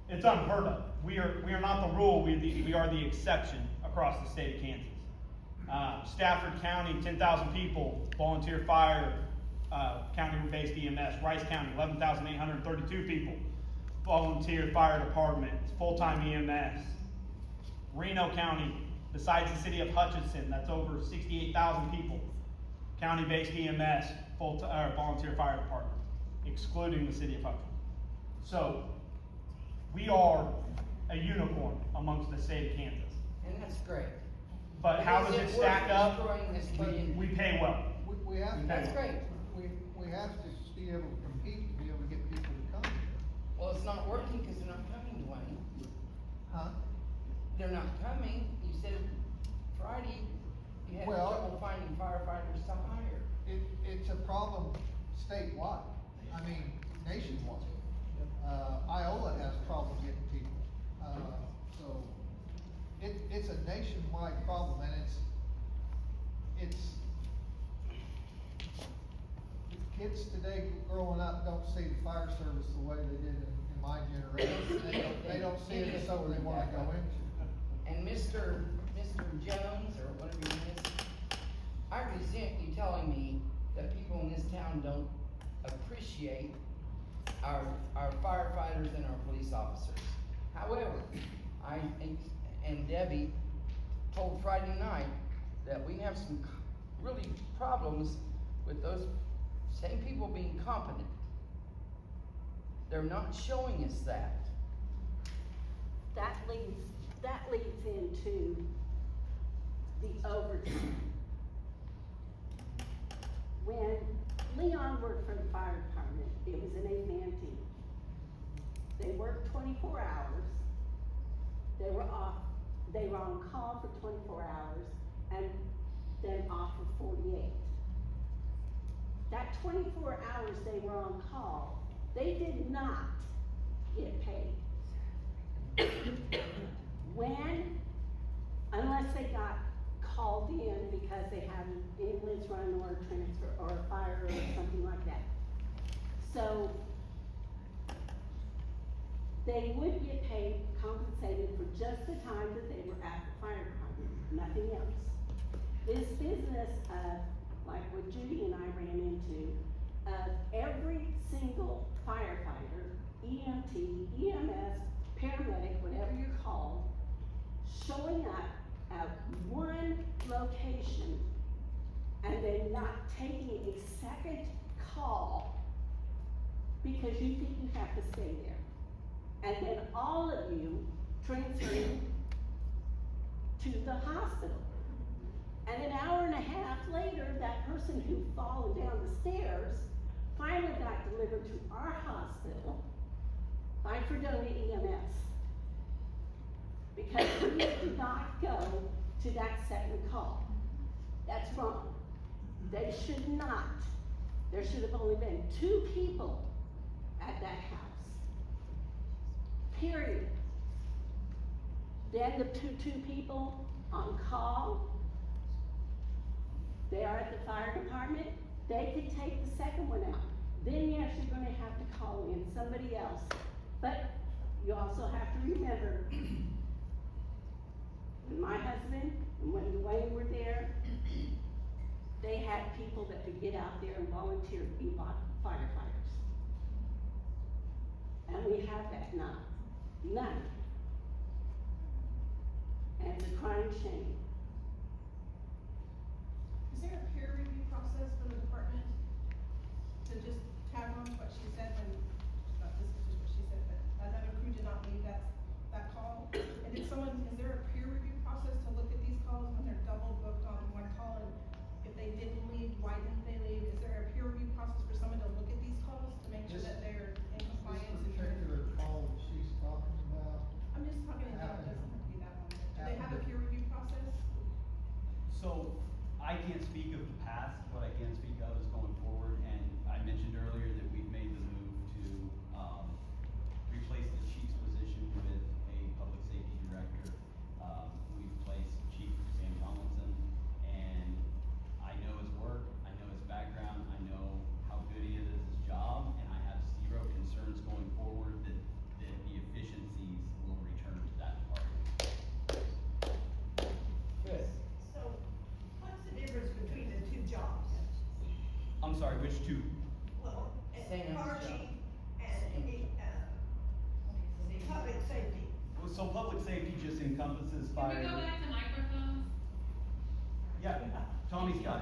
It's unheard of. We are not the rule, we are the exception across the state of Kansas. Stafford County, 10,000 people, volunteer fire, county-based EMS. Rice County, 11,832 people, volunteer fire department, full-time EMS. Reno County, besides the city of Hutchinson, that's over 68,000 people, county-based EMS, volunteer fire department, excluding the city of Hutchinson. So, we are a unicorn amongst the state of Kansas. And that's great. But how does it stack up? Destroying this budget. We pay well. We have to. That's great. We have to be able to compete, to be able to get people to come here. Well, it's not working because they're not coming, Dwayne. Huh? They're not coming. You said Friday you had Well- trouble finding firefighters to hire. It's a problem statewide, I mean, nationwide. Iola has trouble getting people, so it's a nationwide problem, and it's kids today growing up don't see the fire service the way they did in my generation. They don't see it as something they wanna go into. And Mr. Jones, or whatever your name is, I resent you telling me that people in this town don't appreciate our firefighters and our police officers. However, I and Debbie told Friday night that we have some really problems with those same people being competent. They're not showing us that. That leads into the overtime. When Leon worked for the fire department, it was an 8-man team. They worked 24 hours. They were on call for 24 hours and then off for 48. That 24 hours they were on call, they did not get paid. Unless they got called in because they had an ambulance run or a transfer or a fire or something like that. So they would get paid, compensated for just the time that they were at the fire department, nothing else. This business of, like what Judy and I ran into, of every single firefighter, EMT, EMS, paramedic, whatever you're called, showing up at one location and then not taking a second call because you think you have to stay there. And then all of you transferring to the hospital. And an hour and a half later, that person who fallen down the stairs finally got delivered to our hospital by Fredonia EMS. Because we did not go to that second call. That's wrong. They should not. There should have only been 2 people at that house. Period. Then the two people on call, they are at the fire department, they could take the second one out. Then yes, you're gonna have to call in somebody else. But you also have to remember, when my husband and when Dwayne were there, they had people that could get out there and volunteer to be firefighters. And we have that now. None. And it's a crying shame. Is there a peer review process for the department? To just tag on what she said when, this is just what she said, but another crew did not leave that call? And is there a peer review process to look at these calls when they're double booked on one call? And if they didn't leave, why didn't they leave? Is there a peer review process for someone to look at these calls to make sure that they're in compliance? This particular call that she's talking about. I'm just talking in general, it doesn't have to be that one. Do they have a peer review process? So, I can't speak of the past, what I can speak of is going forward, and I mentioned earlier that we've made the move to, replace the chief's position with a public safety director. We've placed Chief Sam Tomlinson, and I know his work, I know his background, I know how good he is at his job, and I have 0 concerns going forward that the efficiency so public safety just encompasses fire. Can we go back to microphones? Yeah, Tommy's got it.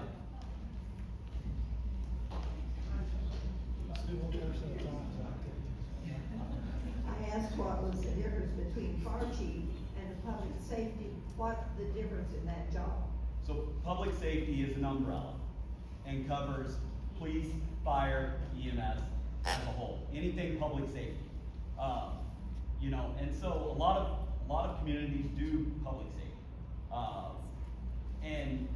I asked what was the difference between fire chief and the public safety, what's the difference in that job? So public safety is an umbrella and covers police, fire, EMS as a whole, anything public safety. You know, and so a lot of communities do public safety. And,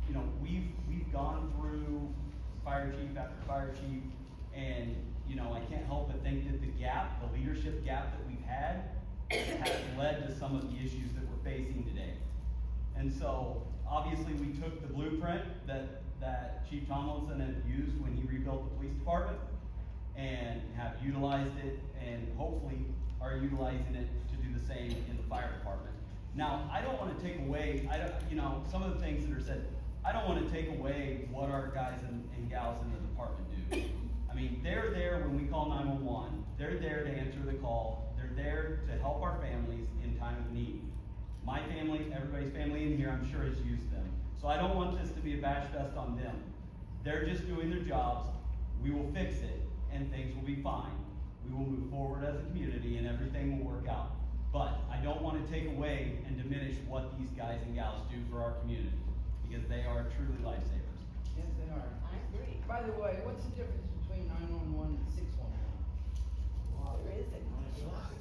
you know, we've gone through fire chief after fire chief, and, you know, I can't help but think that the leadership gap that we've had has led to some of the issues that we're facing today. And so, obviously, we took the blueprint that Chief Tomlinson had used when he rebuilt the police department and have utilized it, and hopefully are utilizing it to do the same in the fire department. Now, I don't wanna take away, you know, some of the things that are said, I don't wanna take away what our guys and gals in the department do. I mean, they're there when we call 911, they're there to answer the call, they're there to help our families in time of need. My family, everybody's family in here, I'm sure has used them. So I don't want this to be a bash fest on them. They're just doing their jobs, we will fix it, and things will be fine. We will move forward as a community and everything will work out. But I don't want to take away and diminish what these guys and gals do for our community, because they are truly lifesavers. Yes, they are. I agree. By the way, what's the difference between 911 and 611? There isn't.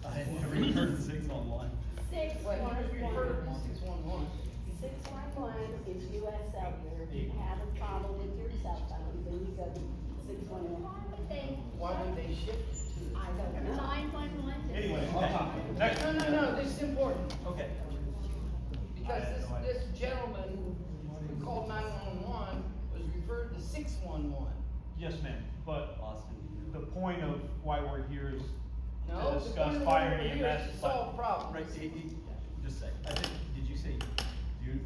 I had never heard of 611. Well, you just referred to 611. 611 is US Cellular. If you have a problem with your cell phone, then you go to 611. Why would they shift it to? I don't know. 911. Anyway, okay. Next. No, this is important. Okay. Because this gentleman who called 911 was referred to 611. Yes, ma'am, but Austin. the point of why we're here is No, to the discuss point of fire what we're and here EMS. is to solve problems. Right, just say, I think, did you say, have you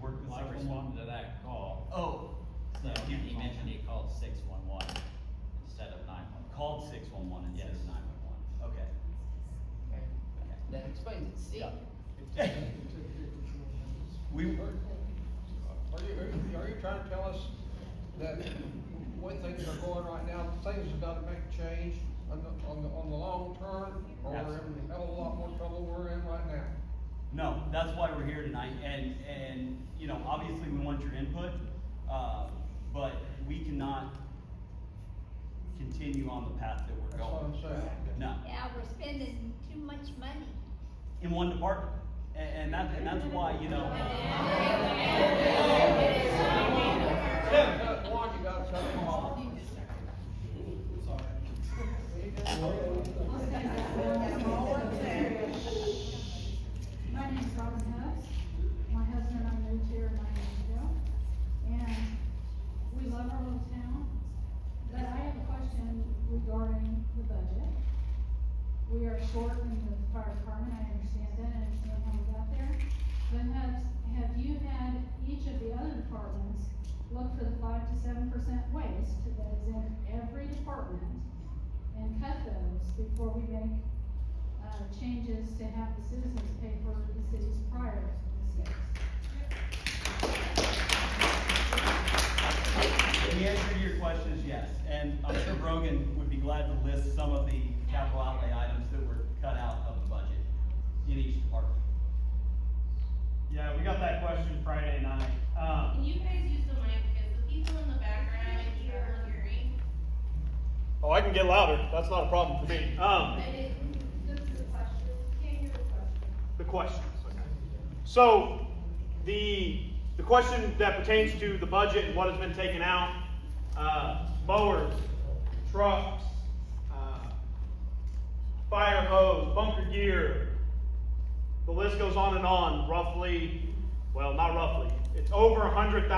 worked with I someone? responded to that call, Oh. so he mentioned he called 611 instead of 911. Called 611 instead of Yes. 911. Okay. Okay. That explains it. See? We, Are you trying to tell us that the way things are going right now, things have got to make a change on the long term? Or we're in a hell of a lot more trouble we're in right now? no, that's why we're here tonight, and, you know, obviously we want your input, but we cannot continue on the path that we're That's what going. I'm saying. No, Yeah, we're spending too much money. in one department, and that's why, you know. One, you gotta cut them off. My name's Robin Hubbs. My husband and I moved here 9 years ago, and we love our little town. But I have a question regarding the budget. We are short in the fire department, I understand that, I understand how we got there. But have you had each of the other departments look for the 5 to 7% waste that is in every department and cut those before we make changes to have the citizens pay for the city's prior mistakes? The answer to your question is yes, and I'm sure Brogan would be glad to list some of the capital outlay items that were cut out of the budget in each department. Yeah, we got that question Friday night. Can you guys use the mic, because the people in the background are hearing. Oh, I can get louder, that's not a problem for me. This is the question, can't hear the question. The questions, okay. So, the question that pertains to the budget and what has been taken out, mowers, trucks, fire hose, bunker gear, the list goes on and on, roughly, well, not roughly, it's over $100,000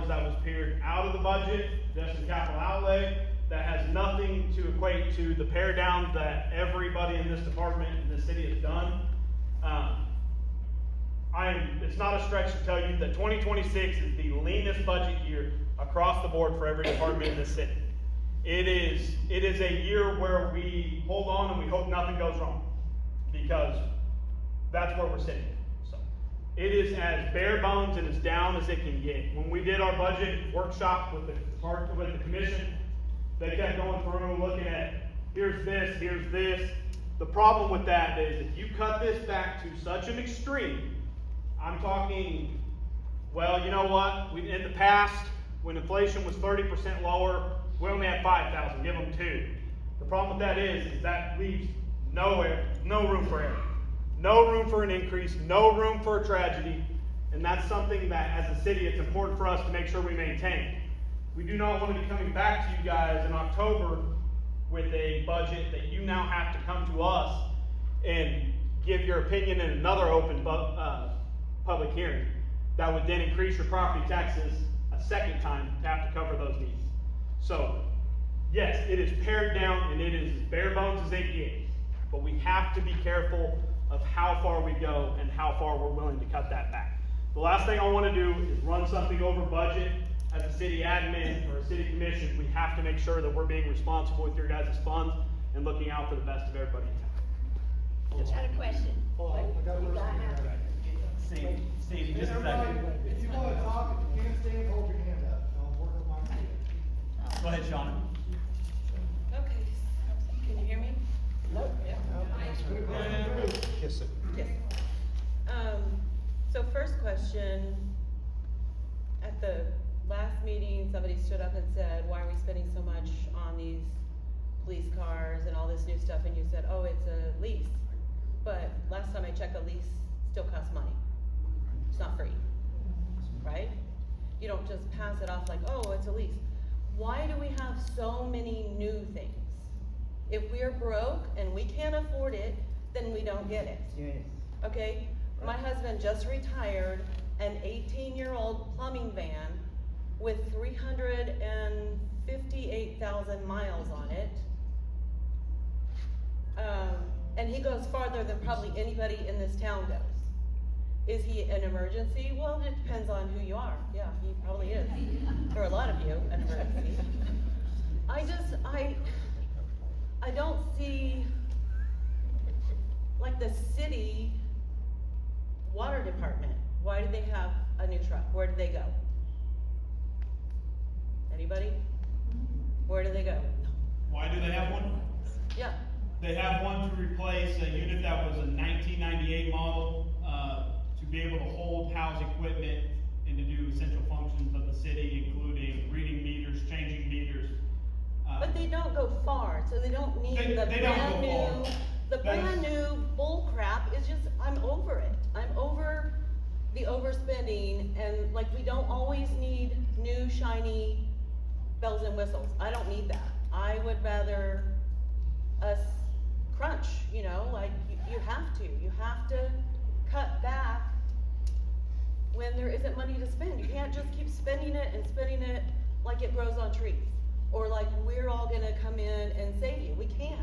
that was pared out of the budget, just in capital outlay, that has nothing to equate to the pare down that everybody in this department in the city has done. It's not a stretch to tell you that 2026 is the leanest budget year across the board for every department in the city. It is a year where we hold on and we hope nothing goes wrong, because That's where we're sitting. So it is as bare bones and as down as it can get. When we did our budget workshop with the commission, they kept going through looking at here's this, here's this. The problem with that is if you cut this back to such an extreme, I'm talking, well, you know what? In the past, when inflation was 30% lower, we only had 5,000. Give them 2. The problem with that is that leaves no room for error. No room for an increase, no room for a tragedy, and that's something that as a city it's important for us to make sure we maintain. We do not want to be coming back to you guys in October with a budget that you now have to come to us and give your opinion in another open public hearing that would then increase your property taxes a second time to have to cover those needs. So, yes, it is pared down and it is as bare bones as it gets, but we have to be careful of how far we go and how far we're willing to cut that back. The last thing I want to do is run something over budget. As a city admin or a city commission, we have to make sure that we're being responsible with your guys' funds and looking out for the best of everybody in town. Just had a question. Sandy, just a second. If you wanna talk, if you can't stand, hold your hand up, I'll work on my hand. Go ahead, Shauna. Okay, can you hear me? Nope. Kiss it. Yes. So first question, at the last meeting, somebody stood up and said, why are we spending so much on these police cars and all this new stuff, and you said, oh, it's a lease. But last time I checked, a lease still costs money. It's not free, right? You don't just pass it off like, oh, it's a lease. Why do we have so many new things? If we're broke and we can't afford it, then we don't get it. Yes. Okay? My husband just retired an 18-year-old plumbing van with 358,000 miles on it. And he goes farther than probably anybody in this town goes. Is he an emergency? Well, it depends on who you are. Yeah, he probably is. For a lot of you, an emergency. I don't see, like, the city water department. Why do they have a new truck? Where do they go? Anybody? Where do they go? Why do they have one? Yeah. They have one to replace a unit that was a 1998 model, to be able to hold, house equipment, and to do essential functions of the city, including reading meters, changing meters. But they don't go far, so they don't need They the don't brand go new, far. the brand new bull crap. It's just, I'm over it. I'm over the overspending, and like, we don't always need new shiny bells and whistles. I don't need that. I would rather us crunch, you know, like, you have to cut back when there isn't money to spend. You can't just keep spending it like it grows on trees, or like we're all gonna come in and save you. We can't.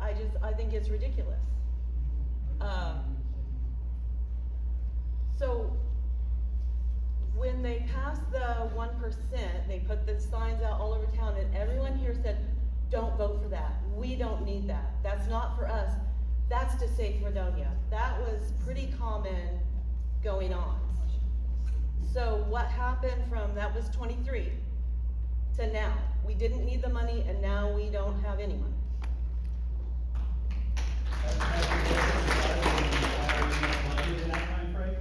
I think it's ridiculous. So when they passed the 1%, they put the signs out all over town, and everyone here said, don't vote for that. We don't need that. That's not for us. That's to save Fredonia. That was pretty common going on. So what happened from, that was 23, to now? We didn't need the money, and now we don't have any money. In that time frame?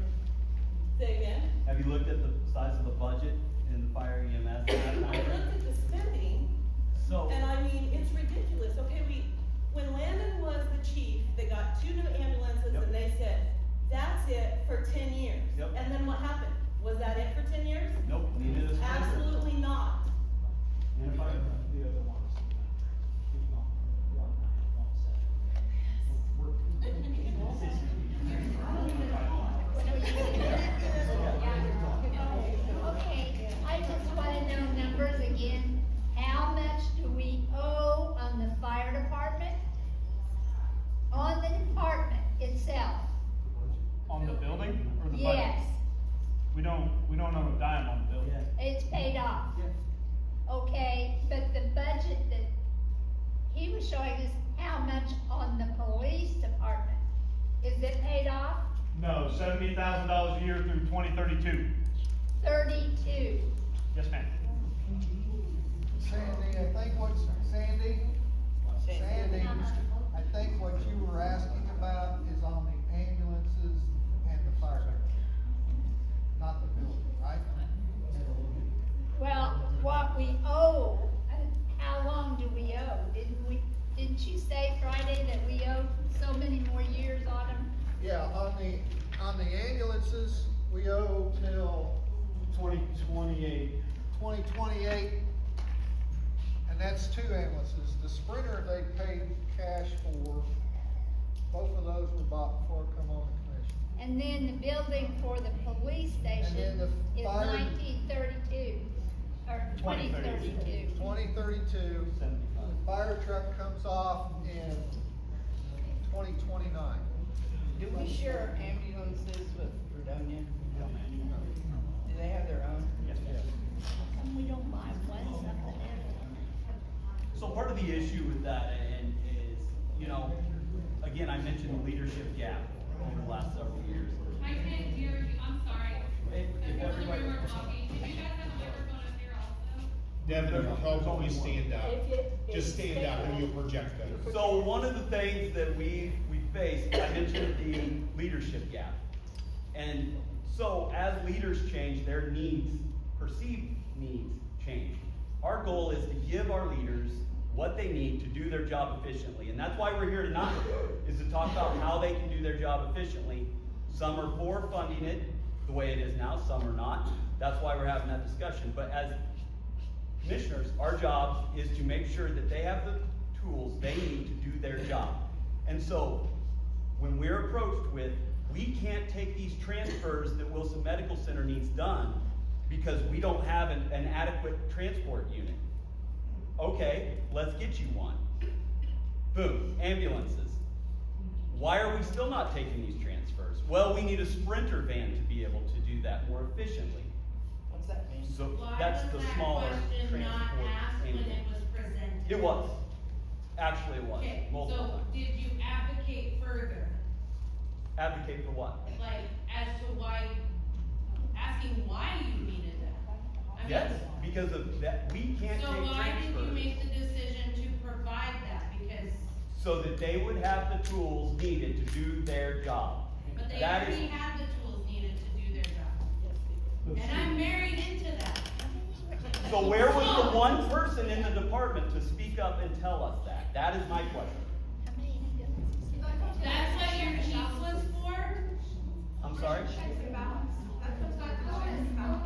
Say again? Have you looked at the size of the budget in the fire EMS in that time I frame? looked at the spending, So, and I mean, it's ridiculous. Okay, when Landon was the chief, they got 2 new ambulances, Yep. and they said, that's it for 10 years. Yep. And then what happened? Was that it for 10 years? nope, neither is. Absolutely not. And if I, Okay, I just wanna know numbers again. How much do we owe on the fire department? On the department itself? On the building or the budget? Yes, We don't own a dime on the building. it's paid off. Okay, but the budget that he was showing us how much on the police department. Is it No, $78,000 a year through 2032. 32. Yes, ma'am. Sandy, I think I think what you were asking about is on the ambulances and the fire department, not the building, right? Well, what we owe, how long do we owe? Didn't you say Friday that we owe so many more years on them? Yeah, on the ambulances, we owe till 2028. 2028, and that's 2 ambulances. The Sprinter, they paid cash for. Both of those were bought before I come on the commission. And then the building for the police station And then the is fire- 1932, or 2032. 2032, the fire truck comes off in 2029. Do we share ambulances with Fredonia? Do they have their own? Yes, ma'am. How come we don't buy one something So part of the issue with that and is, you know, again, I mentioned the leadership gap over the last several years. I can't hear you, I'm sorry. If everybody- We're talking, do you guys have a microphone up here also? Devin, if you help, please stand up. If Just stand up and you'll project better. So one of the things that we faced, I mentioned the leadership gap. And so as leaders change, their needs, perceived needs change. Our goal is to give our leaders what they need to do their job efficiently. And that's why we're here tonight, is to talk about how they can do their job efficiently. Some are for funding it the way it is now, some are not. That's why we're having that discussion. But as commissioners, our job is to make sure that they have the tools they need to do their job. And so, when we're approached with, we can't take these transfers that Wilson Medical Center needs done because we don't have an adequate transport unit. Okay, let's get you one. Boom, ambulances. Why are we still not taking these transfers? Well, we need a Sprinter van to be able to do that more efficiently. What's that mean? So Why that's was the that smaller question transport not asked when ambulance. it was presented? It was. Actually, it was, Okay, multiple so times. did you advocate further, Advocate for what? like, as to why, asking why you needed that? I mean, Yes, because of that, we can't take So why did you transfers. make the decision to provide that? Because, So that they would have the tools needed to do their job. but they That is- already had the tools needed to do their job. And I'm married into that. So where was the one person in the department to speak up and tell us that? That is my question. That's what your piece was for? I'm sorry? Checks and balance. That's what that question is about.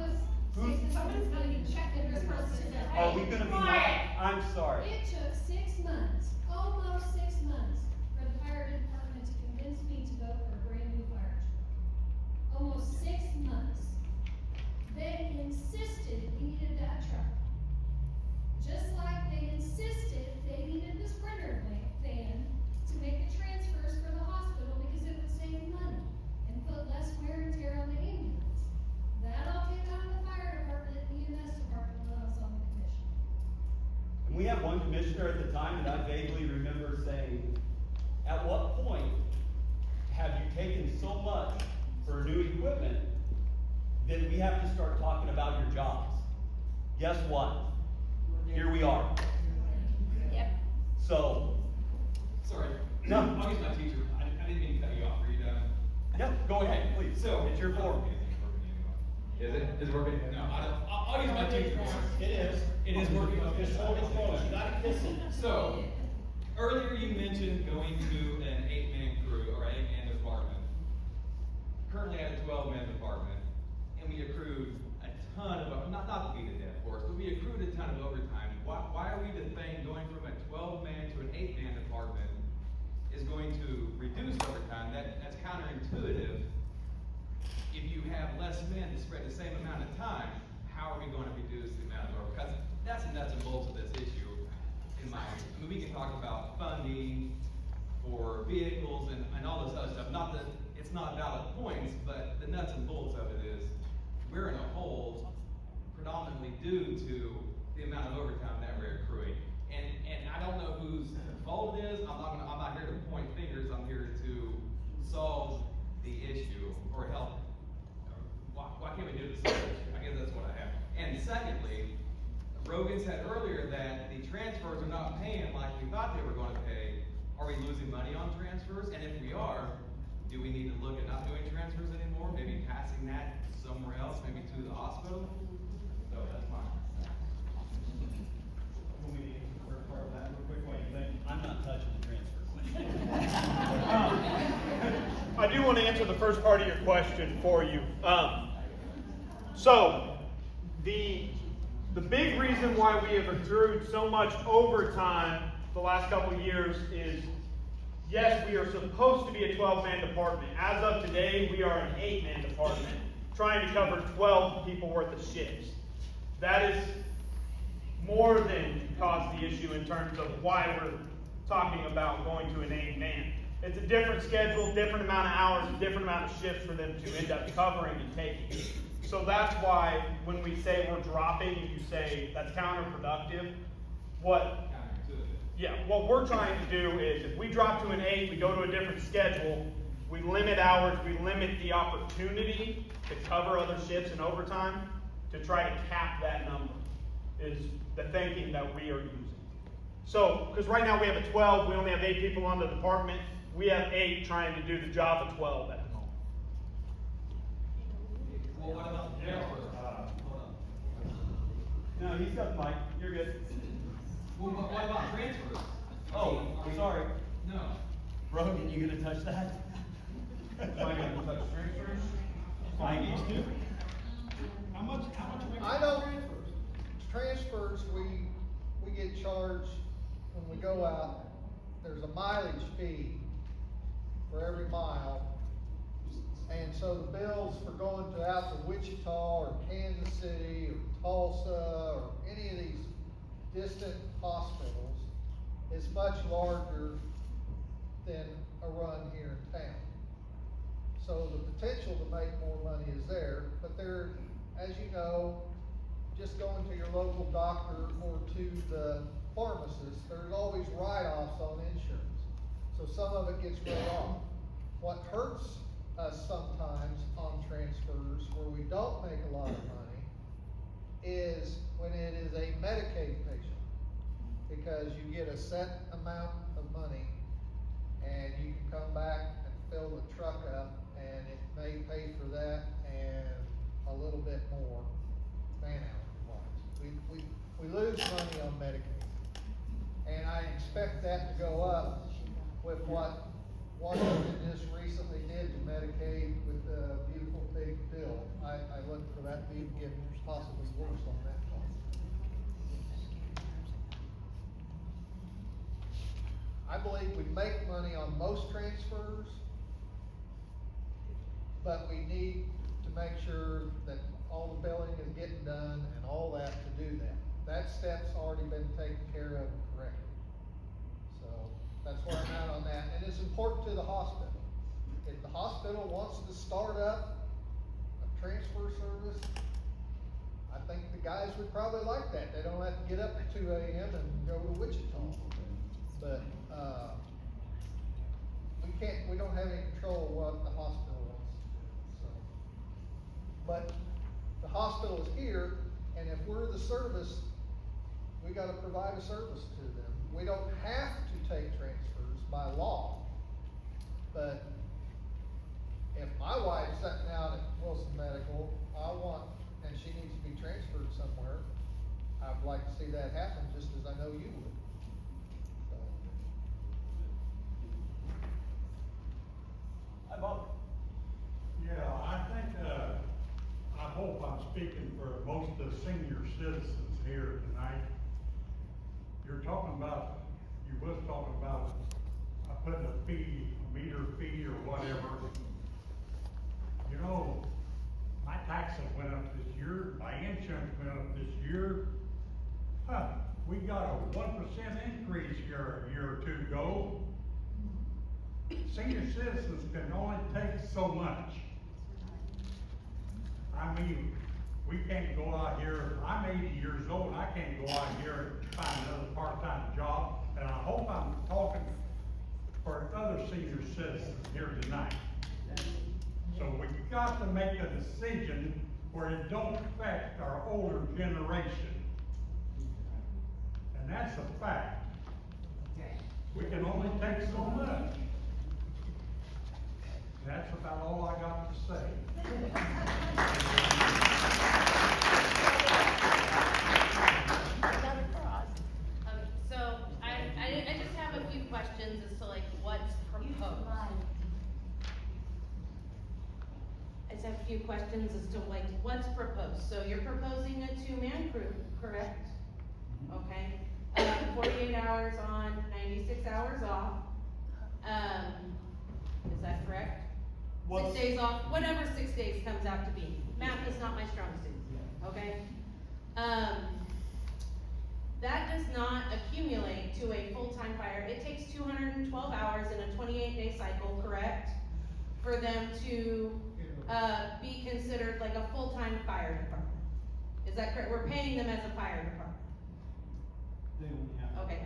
Who's- Somebody's gonna be checking this person. Are we gonna be, I'm sorry. It took 6 months, almost 6 months, for the fire department to convince me to vote for a brand new fire truck. Almost 6 months. They insisted we needed that truck. Just like they insisted they needed the Sprinter van to make the transfers for the hospital because it would save money and put less wear and tear on the ambulance. That all came out of the fire department and EMS department when I was on the commission. And we had one commissioner at the time that I vaguely remember saying, at what point have you taken so much for new equipment that we have to start talking about your jobs? Guess what? Here we are. Yep. So, Sorry. No. I'll use my teacher. I didn't mean to cut you off. Are you done? yeah, go ahead, please. So. It's your floor. Is it? Is it working? No, I'll use my teacher. It is. It is working. Just hold it close, you gotta kiss it. So, earlier you mentioned going to an 8-man crew or 8-man department. Currently at a 12-man department, and we accrued a ton of, not to beat a dead horse, but we accrued a ton of overtime. Why are we to think going from a 12-man to an 8-man department is going to reduce overtime? That's counterintuitive. If you have less men to spread the same amount of time, how are we going to reduce the amount of overtime? That's the nuts and bolts of this issue, in my opinion. I mean, we can talk about funding for vehicles and all this other stuff. Not that it's not valid points, but the nuts and bolts of it is we're in a hole predominantly due to the amount of overtime that we're accruing. And I don't know whose fault it is. I'm not here to point fingers. I'm here to solve the issue. Rogan said earlier that the transfers are not paying like we thought they were gonna pay. Are we losing money on transfers? And if we are, do we need to look at not doing transfers anymore? Maybe passing that somewhere else, maybe to the hospital? So that's mine. Let me answer the first part of that real quick, what you think? I'm not touching the transfer. I do want to answer the first part of your question for you. So, the big reason why we have accrued so much overtime the last couple of years is, yes, we are supposed to be a 12-man department. As of today, we are an 8-man department, trying to cover 12 people worth of shifts. That is more than caused the issue in terms of why we're talking about going to an 8-man. It's a different schedule, different amount of hours, different amount of shifts for them to end up covering and taking. So that's why when we say we're dropping, you say that's counterproductive. What we're trying to do is if we drop to an 8, we go to a different schedule, we limit hours, we limit the opportunity to cover other shifts and overtime to try to cap that number, is the thinking that we are using. So, because right now we have a 12, we only have 8 people on the department, we have 8 trying to do the job of 12 at the moment. Well, what about the transfers? Hold on. No, he's got the mic, you're good. Well, what about transfers? Oh, I'm sorry. No. Rogan, you gonna touch that? Am I gonna touch transfers? I needs to. How much I know transfers, we get charged when we go out, there's a mileage fee for every mile. And so the bills for going out to Wichita or Kansas City or Tulsa or any of these distant hospitals is much larger than a run here in town. So the potential to make more money is there, but there, as you know, just going to your local doctor or to the pharmacist, there's always write-offs on insurance. So some of it gets written off. What hurts us sometimes on transfers where we don't make a lot of money is when it is a Medicaid patient. Because you get a set amount of money and you can come back and fill the truck up and it may pay for that and a little bit more man-hour wise. We lose money on Medicaid. And I expect that to go up with what Washington just recently did to Medicaid with the beautiful big bill. I look for that to get possibly worse on that one. I believe we make money on most transfers, but we need to make sure that all the billing is getting done and all that to do that. That step's already been taken care of correctly. So that's where I'm at on that. And it's important to the hospital. If the hospital wants to start up a transfer service, I think the guys would probably like that. They don't have to get up at 2 a.m. and go to Wichita. But we don't have any control of what the hospital wants to do. So, but the hospital is here, and if we're the service, we got to provide a service to them. We don't have to take transfers by law, but if my wife's sitting out at Wilson Medical, and she needs to be transferred somewhere, I'd like to see that happen, just as I know you would. So. Hi, Bob. Yeah, I think, I hope I'm speaking for most of the senior citizens here tonight. You was talking about putting a meter fee or whatever. You know, my taxes went up this year, my insurance went up this year. We got a 1% increase here a year or two ago. Senior citizens can only take so much. I mean, we can't go out here, I'm 80 years old, I can't go out here and find another part-time job, and I hope I'm talking for other senior citizens here tonight. So we've got to make a decision where it don't affect our older generation. And that's a fact. We can only take so much. That's about all I got to say. So I just have a few questions as to like what's proposed. I just have a few questions as to like what's proposed. So you're proposing a two-man crew, correct? Okay, 48 hours on, 96 hours off. Is that correct? 6 days off, whatever 6 days comes out to be. Math is not my strong suit, okay? That does not accumulate to a full-time fire. It takes 212 hours in a 28-day cycle, correct? For them to, be considered like a full-time fire department. Is that correct? We're paying them as a fire department. They only have. Okay,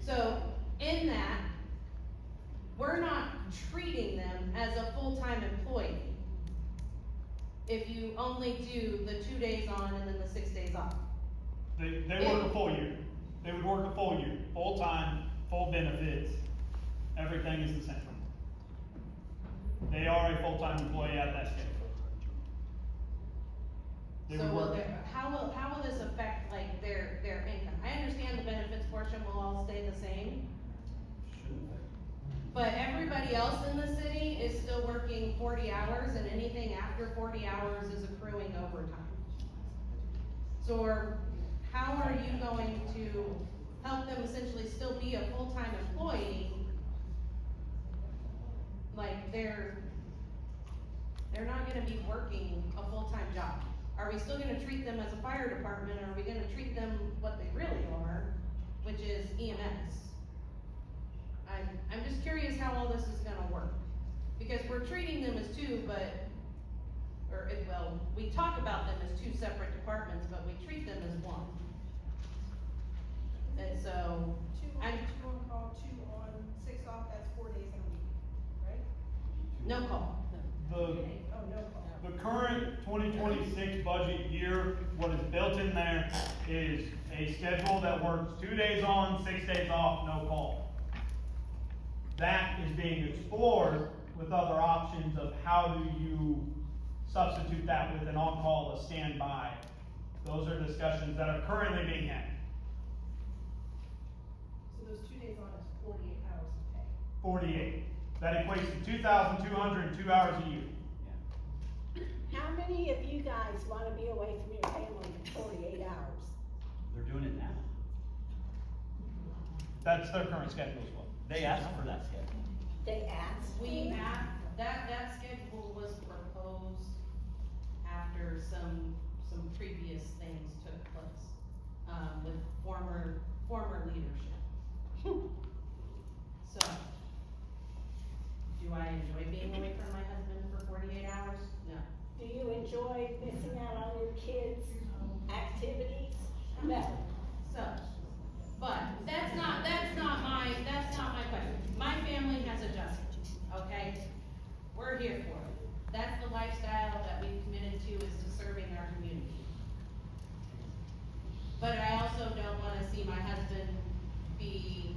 so in that, we're not treating them as a full-time employee. If you only do the 2 days on and then the 6 days off. They work a full year. They would work a full year, full-time, full benefits, everything is the same. They are a full-time employee at that scale. They So would will work. there, how will this affect like their income? I understand the benefits portion will all stay the same. But everybody else in the city is still working 40 hours and anything after 40 hours is accruing overtime. So how are you going to help them essentially still be a full-time employee? Like they're not gonna be working a full-time job. Are we still gonna treat them as a fire department, or are we gonna treat them what they really are, which is EMS? I'm just curious how all this is gonna work. Because we're treating them as two, we talk about them as two separate departments, but we treat them as one. And so, Two on, two on call, 2 on, 6 off, that's 4 days in a week, right? no call. Oh, no call. The current 2026 budget year, what is built in there is a schedule that works 2 days on, 6 days off, no call. That is being explored with other options of how do you substitute that with an on-call, a standby. Those are discussions that are currently being had. So those 2 days on is 48 hours of pay. 48. That equates to 2,202 hours a year. How many of you guys wanna be away from your family for 48 hours? They're doing it now. That's their current schedule as well. They asked for that schedule. They asked We you? have, that schedule was proposed after some previous things took place, with former leadership. So, do I enjoy being away from my husband for 48 hours? No. Do you enjoy missing out on your kids' activities? No. So, but that's not my question. My family has adjusted, okay? We're here for it. That's the lifestyle that we've committed to, is to serving our community. But I also don't wanna see my husband be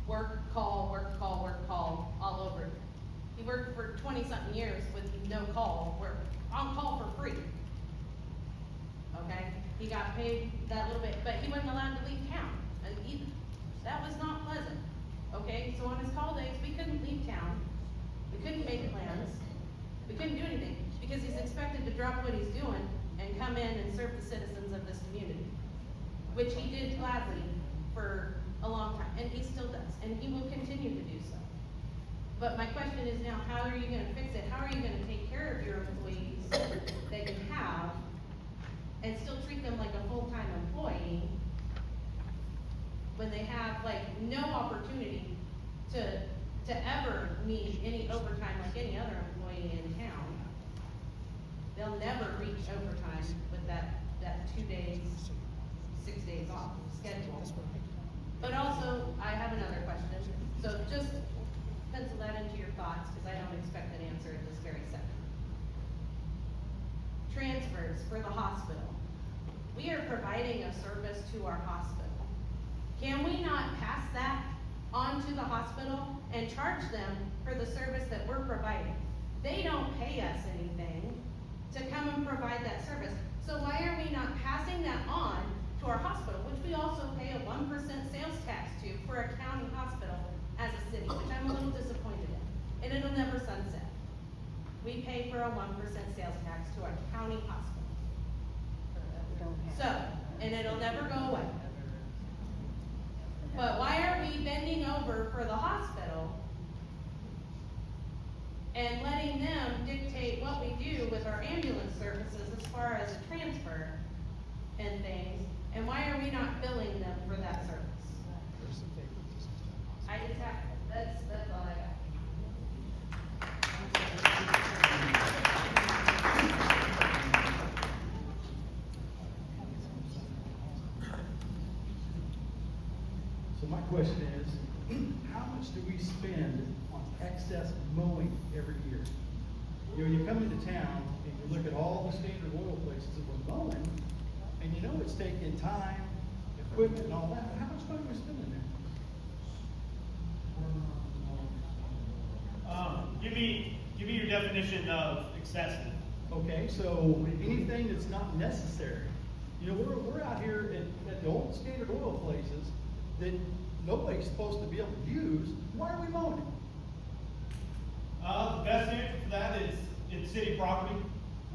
work, call all over. He worked for 20-something years with no call, we're on call for free. Okay, he got paid that little bit, but he wasn't allowed to leave town, and that was not pleasant. Okay, so on his call days, we couldn't leave town, we couldn't make plans, we couldn't do anything, because he's expected to drop what he's doing and come in and serve the citizens of this community. Which he did gladly for a long time, and he still does, and he will continue to do so. But my question is now, how are you gonna fix it? How are you gonna take care of your employees that you have and still treat them like a full-time employee when they have like no opportunity to ever need any overtime like any other employee in town? They'll never reach overtime with that 2 days, 6 days off schedule. But also, I have another question, so just pencil that into your thoughts, because I don't expect an answer at this very second. Transfers for the hospital. We are providing a service to our hospital. Can we not pass that on to the hospital and charge them for the service that we're providing? They don't pay us anything to come and provide that service. So why are we not passing that on to our hospital, which we also pay a 1% sales tax to for a county hospital as a city, which I'm a little disappointed in, and it'll never sunset. We pay for a 1% sales tax to our county hospital. So, and it'll never go away. But why are we bending over for the hospital and letting them dictate what we do with our ambulance services as far as a transfer and things? And why are we not billing them for that service? I just have, that's all I got. So my question is, how much do we spend on excess mowing every year? You know, you come into town and you look at all the standard oil places that we're mowing, and you know it's taking time, equipment and all that, but how much money are we spending there? Give me your definition of excessive. Okay, so anything that's not necessary. You know, we're out here at the old standard oil places that nobody's supposed to be able to use. Why are we mowing it? The best answer for that is it's city property.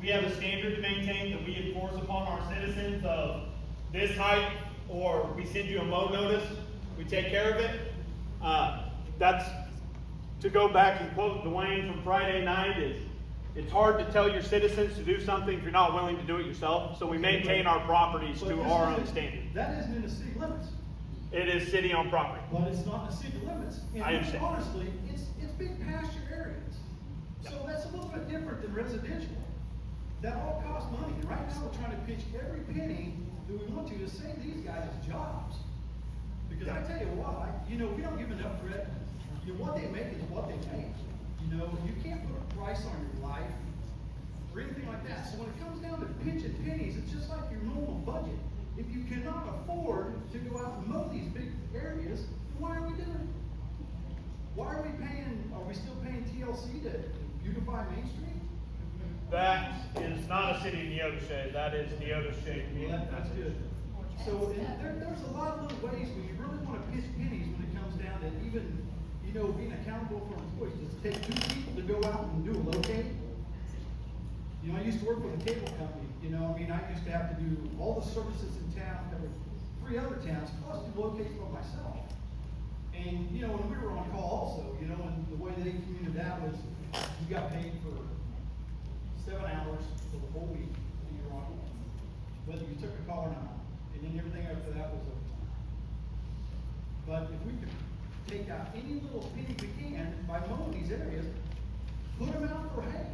We have a standard to maintain that we enforce upon our citizens of this height, or we send you a mow notice, we take care of it. That's, to go back and quote Dwayne from Friday night, is it's hard to tell your citizens to do something if you're not willing to do it yourself. So we maintain our properties to our own standard. That isn't in the city limits. It is city-owned property. But it's not in the city limits. And I understand. honestly, it's big pasture areas. So that's a little bit different than residential. That all costs money. And right now we're trying to pitch every penny that we want to save these guys jobs. Because I tell you what, you know, we don't give enough credit. You know, what they make is what they make. You know, you can't put a price on your life or anything like that. So when it comes down to pinching pennies, it's just like your normal budget. If you cannot afford to go out and mow these big areas, then why are we doing it? Why are we still paying TLC to beautify Main Street? That is not a city of Neodesha, that is Neodesha. Well, that's good. So there's a lot of little ways where you really want to pitch pennies when it comes down to even, you know, being accountable for employees. Does it take 2 people to go out and do a locate? You know, I used to work with a cable company. You know, I mean, I used to have to do all the services in town, cover 3 other towns, plus do locates by myself. And, you know, when we were on call also, you know, and the way they communicated that was you got paid for 7 hours for the whole week that you were on, whether you took a call or not. And then everything after that was overtime. But if we could take out any little penny we can by mowing these areas, put them out for hay.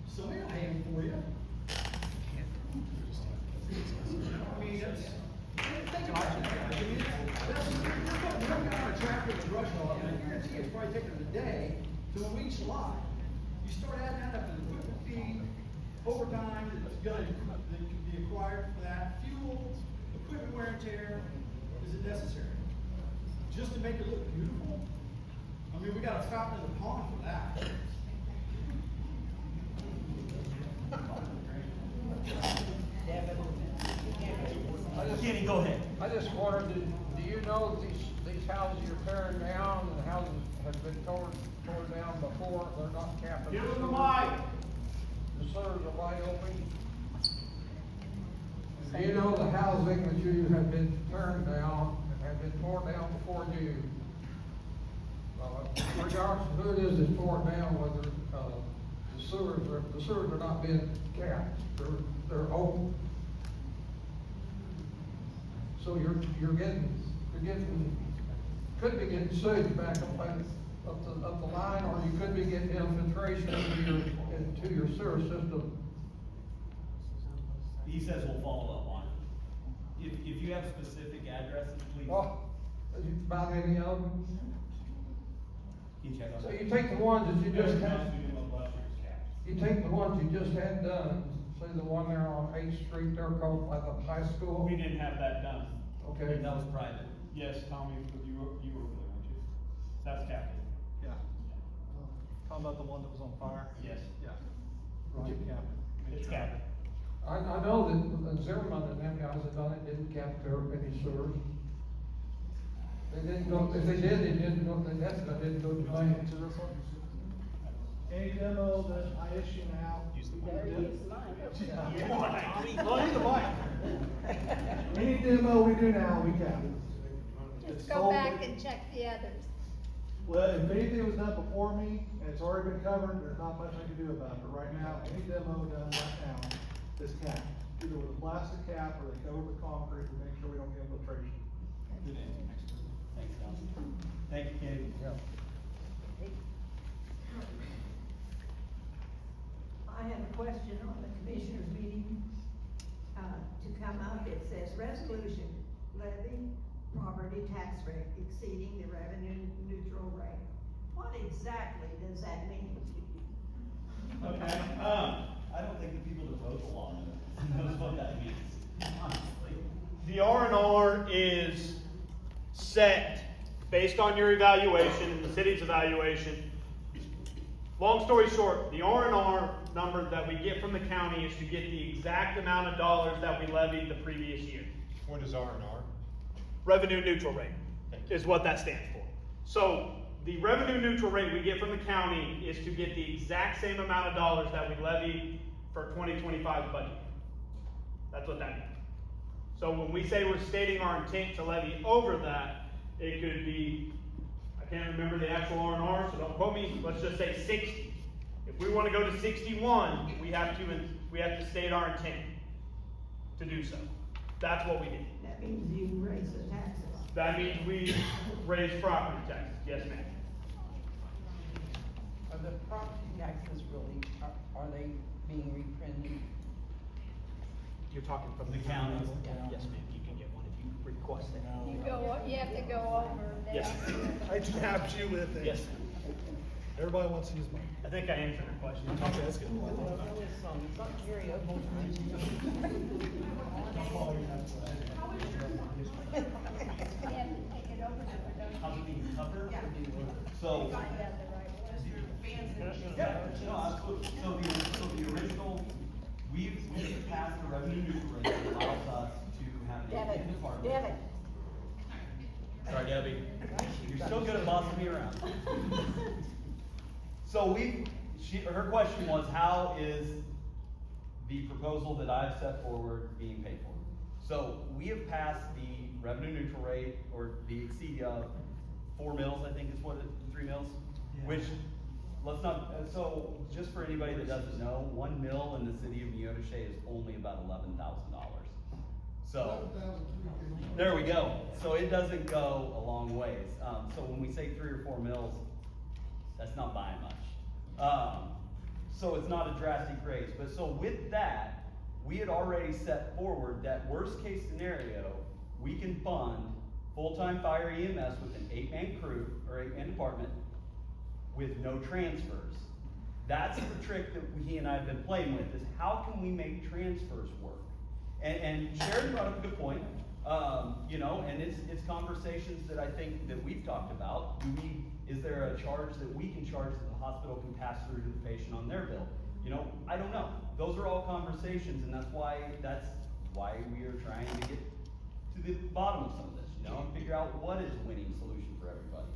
Somebody will hay them for you. I mean, think about it. I mean, you're putting one guy on a tractor with a brush hog, and I guarantee it's probably taking them a day to reach lot. You start adding that up to the equipment fee, overtime that's gonna be acquired for that, fuel, equipment wear and tear. Is it necessary? Just to make it look beautiful? I mean, we got a fountain in the pond for that. Kenny, go ahead. I just wondered, do you know these houses you're tearing down, and the houses have been torn down before, they're not capping? Give them the mic. The sewers are wide open. Do you know the housing that you have been turned down, and have been torn down before you? Regardless of who it is that's torn down, whether, the sewers are not being capped, they're open. So you're getting, could be getting sewage back up the line, or you could be getting infiltration into your sewer system. He says we'll follow up on it. If you have specific addresses, please. Well, about any of them? Can you check on So that? you take the ones that you just had, you take the ones you just had done, say the one there on 8th Street there called by the high school? We didn't have that done. Okay. That was private. Yes, Tommy, you were over there, weren't you? That's capital. Yeah. Talking about the one that was on fire? Yes. Yeah. Right, yeah. It's capital. I know that Zimmerman and them guys that done it didn't cap their any sewers. They didn't go, if they did, they didn't go, the estimate didn't go to plan. To this one? Any demo that I issue now. Use mine. Come on, Tommy. Well, I need the mic. Any demo we do now, we cap it. Let's It's go sold- back and check the others. Well, if anything was done before me, and it's already been covered, there's not much I can do about it, but right now, any demo done right now is capped. Either with a plastic cap or they cover with concrete to make sure we don't get infiltration. Good answer. Thanks, Don. Thank you, Katie. I have a question on the commissioners meeting, to come up. It says resolution, levy property tax rate exceeding the revenue neutral rate. What exactly does that mean? Okay, I don't think the people that wrote the law knows what that means, honestly. The R&R is set based on your evaluation and the city's evaluation. Long story short, the R&R number that we get from the county is to get the exact amount of dollars that we levied the previous year. What is R&R? Revenue neutral rate is what that stands for. So the revenue neutral rate we get from the county is to get the exact same amount of dollars that we levied for 2025 budget. That's what that means. So when we say we're stating our intent to levy over that, it could be, I can't remember the actual R&R, so don't quote me, let's just say 60. If we want to go to 61, we have to state our intent to do so. That's what we did. That means you raise the taxes. That means we raise property taxes, yes ma'am. Are the property taxes really, are they being reprinted? You're talking from the county? Yes ma'am, you can get one if you request it. You have to go over that. Yes. I tapped you with it. Yes. Everybody wants to use mine. I think I answered your question. Okay, that's good. It's not karaoke. You have to take it over to the How's it being covered? So. Find out the right one. Yeah, no, absolutely. So the original, we've passed the revenue neutral rate that allows us to have an independent department. Sorry, Debbie. You're still good at bossing me around. So her question was, how is the proposal that I've set forward being paid for? So we have passed the revenue neutral rate, or the exceed of 4 mills, I think is what 3 mills, which, let's not, so just for anybody that doesn't know, 1 mill in the city of Neodesha is only about $11,000. So, there we go. So it doesn't go a long ways. So when we say 3 or 4 mills, that's not buying much. So it's not a drastic raise. But so with that, we had already set forward that worst case scenario, we can fund full-time fire EMS with an 8-man crew or 8-man department with no transfers. That's the trick that he and I have been playing with, is how can we make transfers work? And Sharon brought up a good point, you know, and it's conversations that I think that we've talked about. Is there a charge that we can charge that the hospital can pass through to the patient on their bill? You know, I don't know. Those are all conversations, and that's why we are trying to get to the bottom of some of this, you know, and figure out what is a winning solution for everybody.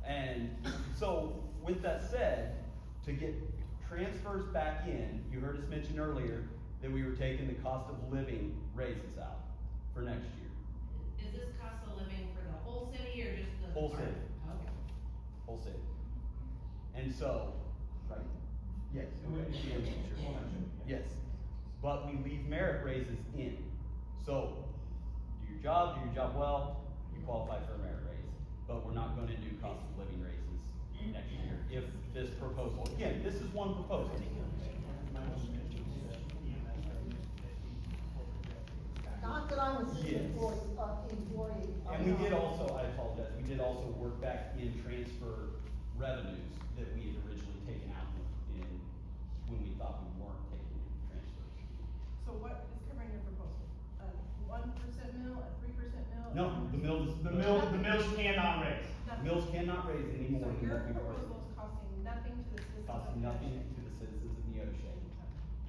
And so, with that said, to get transfers back in, you heard us mention earlier that we were taking the cost of living raises out for next year. Is this cost of living for the whole city or just the? Whole department? city. Okay. Whole city. And so, right? Yes. Yes. But we leave merit raises in. So, do your job well, you qualify for a merit raise. But we're not gonna do cost of living raises next year if this proposal, again, this is one proposal. Not that I'm a city Yes. employee. And we did also, I apologize, we did also work back in transfer revenues that we had originally taken out in, when we thought we weren't taking in transfers. So what is covering your proposal? A 1% mill, a 3% mill? No, the mills. The mills cannot raise. Mills cannot raise any more So than your what we've already. proposal is costing nothing to the citizens of Costing nothing Neodesha. to the citizens of Neodesha.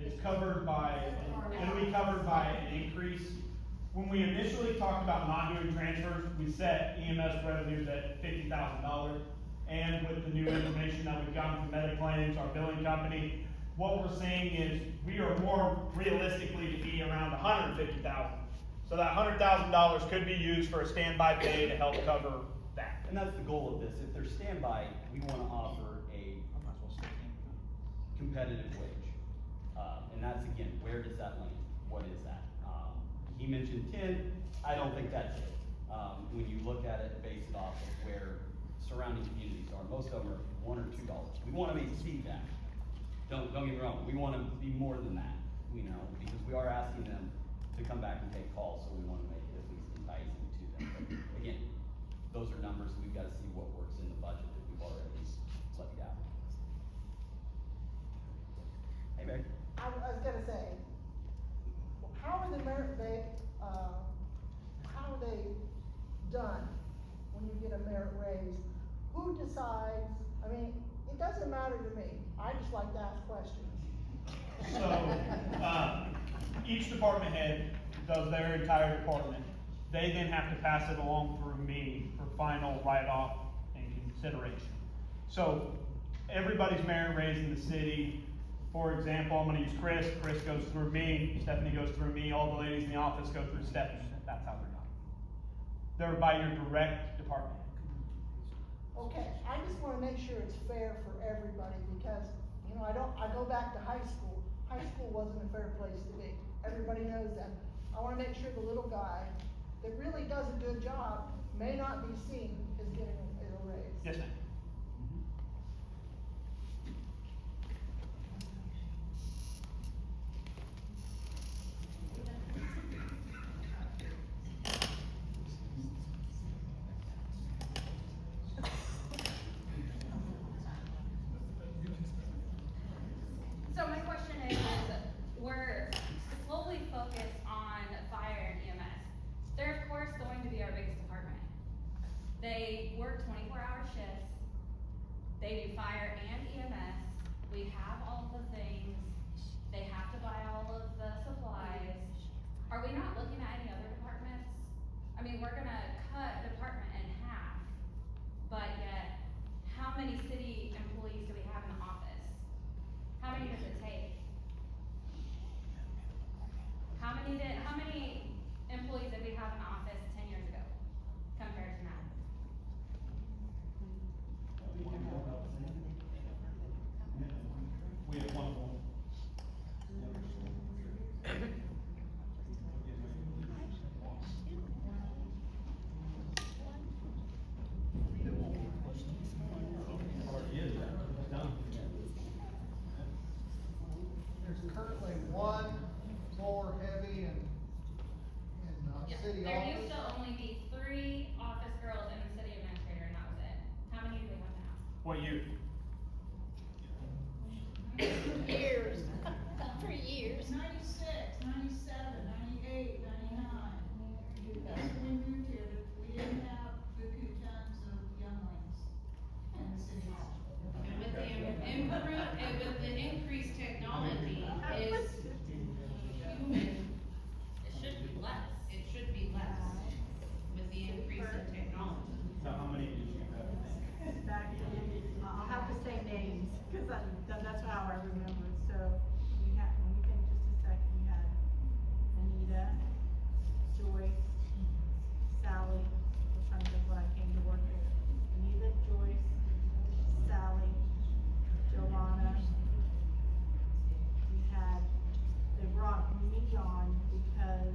It's covered by, it'll be covered by an increase. When we initially talked about not doing transfers, we set EMS revenues at $50,000. And with the new information that we've gotten from Mediclaims, our billing company, what we're saying is we are more realistically to be around $150,000. So that $100,000 could be used for a standby pay to help cover that. And that's the goal of this. If they're standby, we wanna offer a competitive wage. And that's again, where does that land? What is that? He mentioned 10, I don't think that's it. When you look at it, base it off of where surrounding communities are, most of them are $1 or $2. We wanna exceed that. Don't get me wrong, we wanna be more than that, you know, because we are asking them to come back and take calls, so we wanna make it at least enticing to them. But again, those are numbers, we've gotta see what works in the budget that we've already levied out. Hey, Meg. I was gonna say, how are the how are they done when you get a merit raise? Who decides? I mean, it doesn't matter to me. I just like to ask questions. So, each department head does their entire department. They then have to pass it along through me for final write-off and consideration. So, everybody's merit raise in the city. For example, I'm gonna use Chris. Chris goes through me, Stephanie goes through me, all the ladies in the office go through Stephanie. That's how they're done. They're by your direct department head. Okay, I just wanna make sure it's fair for everybody, because, you know, I go back to high school. High school wasn't a fair place to be. Everybody knows that. I wanna make sure the little guy that really does a good job may not be seen as getting a raise. Yes, ma'am. So my question is, we're solely focused on fire and EMS. They're of course going to be our biggest department. They work 24-hour shifts. They do fire and EMS. We have all the things. They have to buy all of the supplies. Are we not looking at any other departments? I mean, we're gonna cut a department in half, but yet, how many city employees do we have in the office? How many does it take? How many employees did we have in the office 10 years ago compared to now? We have one more. There's currently one more heavy in city There office. used to only be 3 office girls and the city administrator, and that was it. How many do we have now? What year? Years, for years. 96, 97, 98, 99. That's when we moved here, we didn't have buku tons of younglings in the city hall. And with the increased technology is human, It should be less. it should be less with the increase in technology. So how many did you have? Back in, I'll have to say names, cause that's how I remember it. So we had, let me think just a second, we had Anita, Joyce, Sally, I'm trying to think when I came to work here. Anita, Joyce, Sally, Giovanna. We had, they brought me on because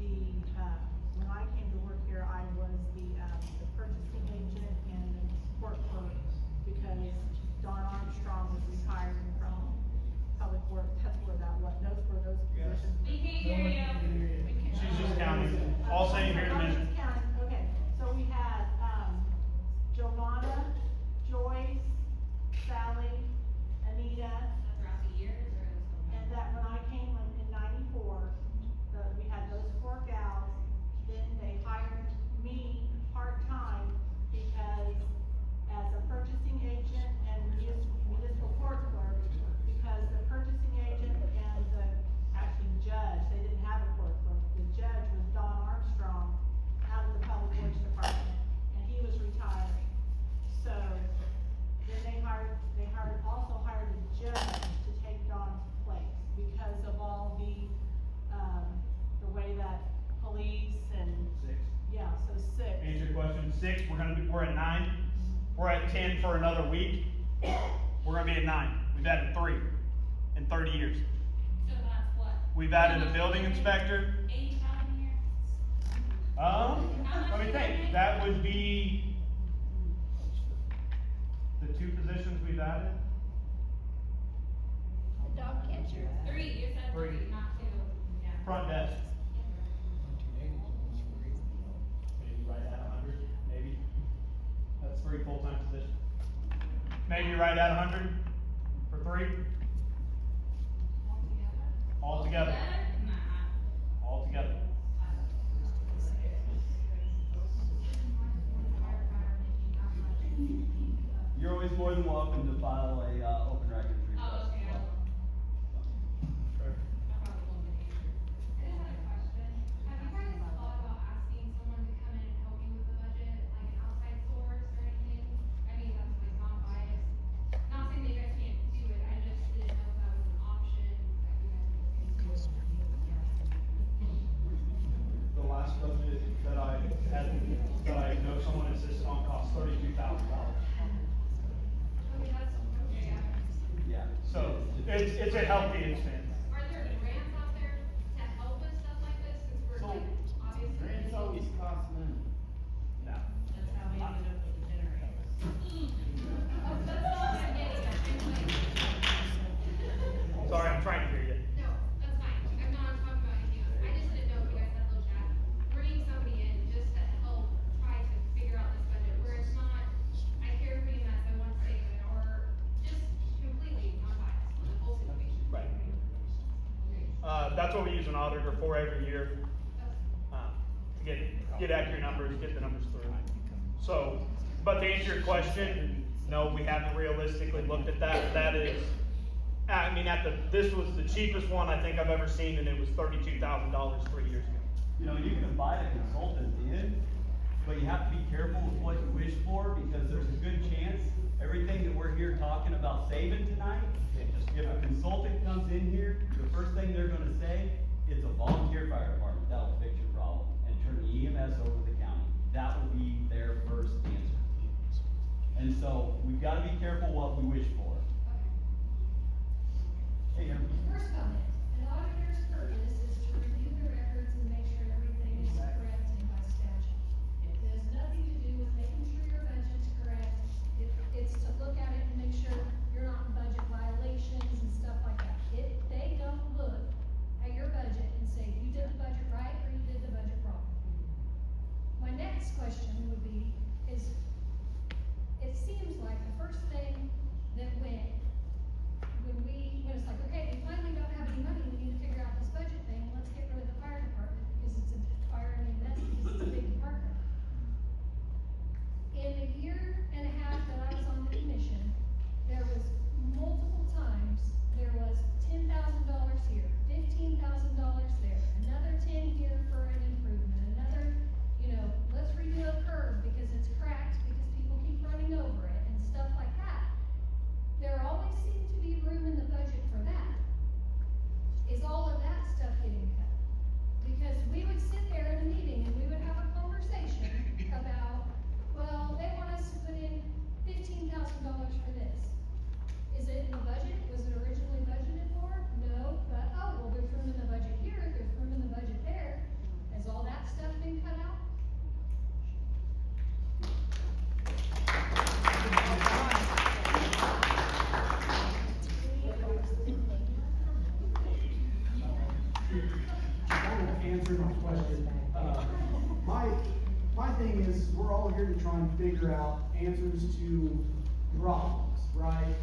when I came to work here, I was the purchasing agent and the support clerk, because Don Armstrong was retiring from public work, that's where those were those positions. We can't hear you. She's just counting. All saying here in a I'm minute. just counting, okay, so we had, Giovanna, Joyce, Sally, Anita, Throughout the years or? and that when I came in 94, we had those 4 gals, then they hired me part-time because as a purchasing agent and municipal court clerk, because the purchasing agent and the, actually judge, they didn't have a court clerk, the judge was Don Armstrong out of the Public Works Department, and he was retiring. So, then they also hired a judge to take Don's place because of all the way that police and. 6. Yeah, so 6. Answer your question, 6, we're at 9, we're at 10 for another week, we're gonna be at 9, we've added 3 in 30 years. So that's what? We've added a building inspector, 80,000 a year? let me think, that would be the 2 positions we've added. The dog catcher. 3, you said 3, not 2, yeah. Front desk. Maybe right at 100, maybe. That's 3 full-time positions. Maybe right at 100 for 3. All together. All together. You're always more than welcome to file a, open records request. Oh, okay. as well. Sure. I just had a question. Have you guys thought about asking someone to come in and help you with the budget, like an outside source or anything? I mean, that's like non-biased. Not saying that you guys can't do it, I just didn't know if that was an option that you guys were looking into. The last budget that I had, that I know someone insisted on cost $32,000. Okay, that's, okay, yeah. Yeah. So, it's a healthy expense. Are there grants out there to help with stuff like this, since we're like, obviously. Grants always cost money. No. That's how we ended up with the generator. Oh, that's all I'm getting at, Sorry, I'm trying to hear you. No, that's fine, I'm not talking about anything else, I just didn't know if you guys had looked at bringing somebody in just to help try to figure out this budget, where it's not, I hear everybody mess, I want to save it, or just completely non-biased on the whole situation. Right. That's what we use an auditor for every year, to get accurate numbers, get the numbers through. So, but to answer your question, no, we haven't realistically looked at that. That is, I mean, this was the cheapest one I think I've ever seen, and it was $32,000 3 years ago. You know, you can invite a consultant in, but you have to be careful with what you wish for, because there's a good chance everything that we're here talking about saving tonight, if a consultant comes in here, the first thing they're gonna say, it's a volunteer fire department, that'll fix your problem, and turn the EMS over to the county. That will be their first answer. And so, we've gotta be careful what we wish for. Hey, Aaron. First comment, an auditor's purpose is to review the records and make sure everything is correct and by statute. It has nothing to do with making sure your budget's correct, it's to look at it and make sure you're not in budget violations and stuff like that. They don't look at your budget and say, you did the budget right or you did the budget wrong. My next question would be, it seems like the first thing that when it's like, okay, we finally don't have any money, we need to figure out this budget thing, let's get rid of the fire department, because it's a fire and EMS, because it's a big department. In a year and a half that I was on the commission, there was multiple times, there was $10,000 here, $15,000 there, another 10 here for an improvement, another, let's redo a curb because it's cracked, because people keep running over it, and stuff like that. There always seemed to be room in the budget for that. Is all of that stuff getting cut? Because we would sit there in a meeting and we would have a conversation about, well, they want us to put in $15,000 for this. Is it in the budget? Was it originally budgeted for? No, but, well, there's room in the budget here, there's room in the budget there. Has all that stuff been cut out? Answer my question. My thing is, we're all here to try and figure out answers to problems, right?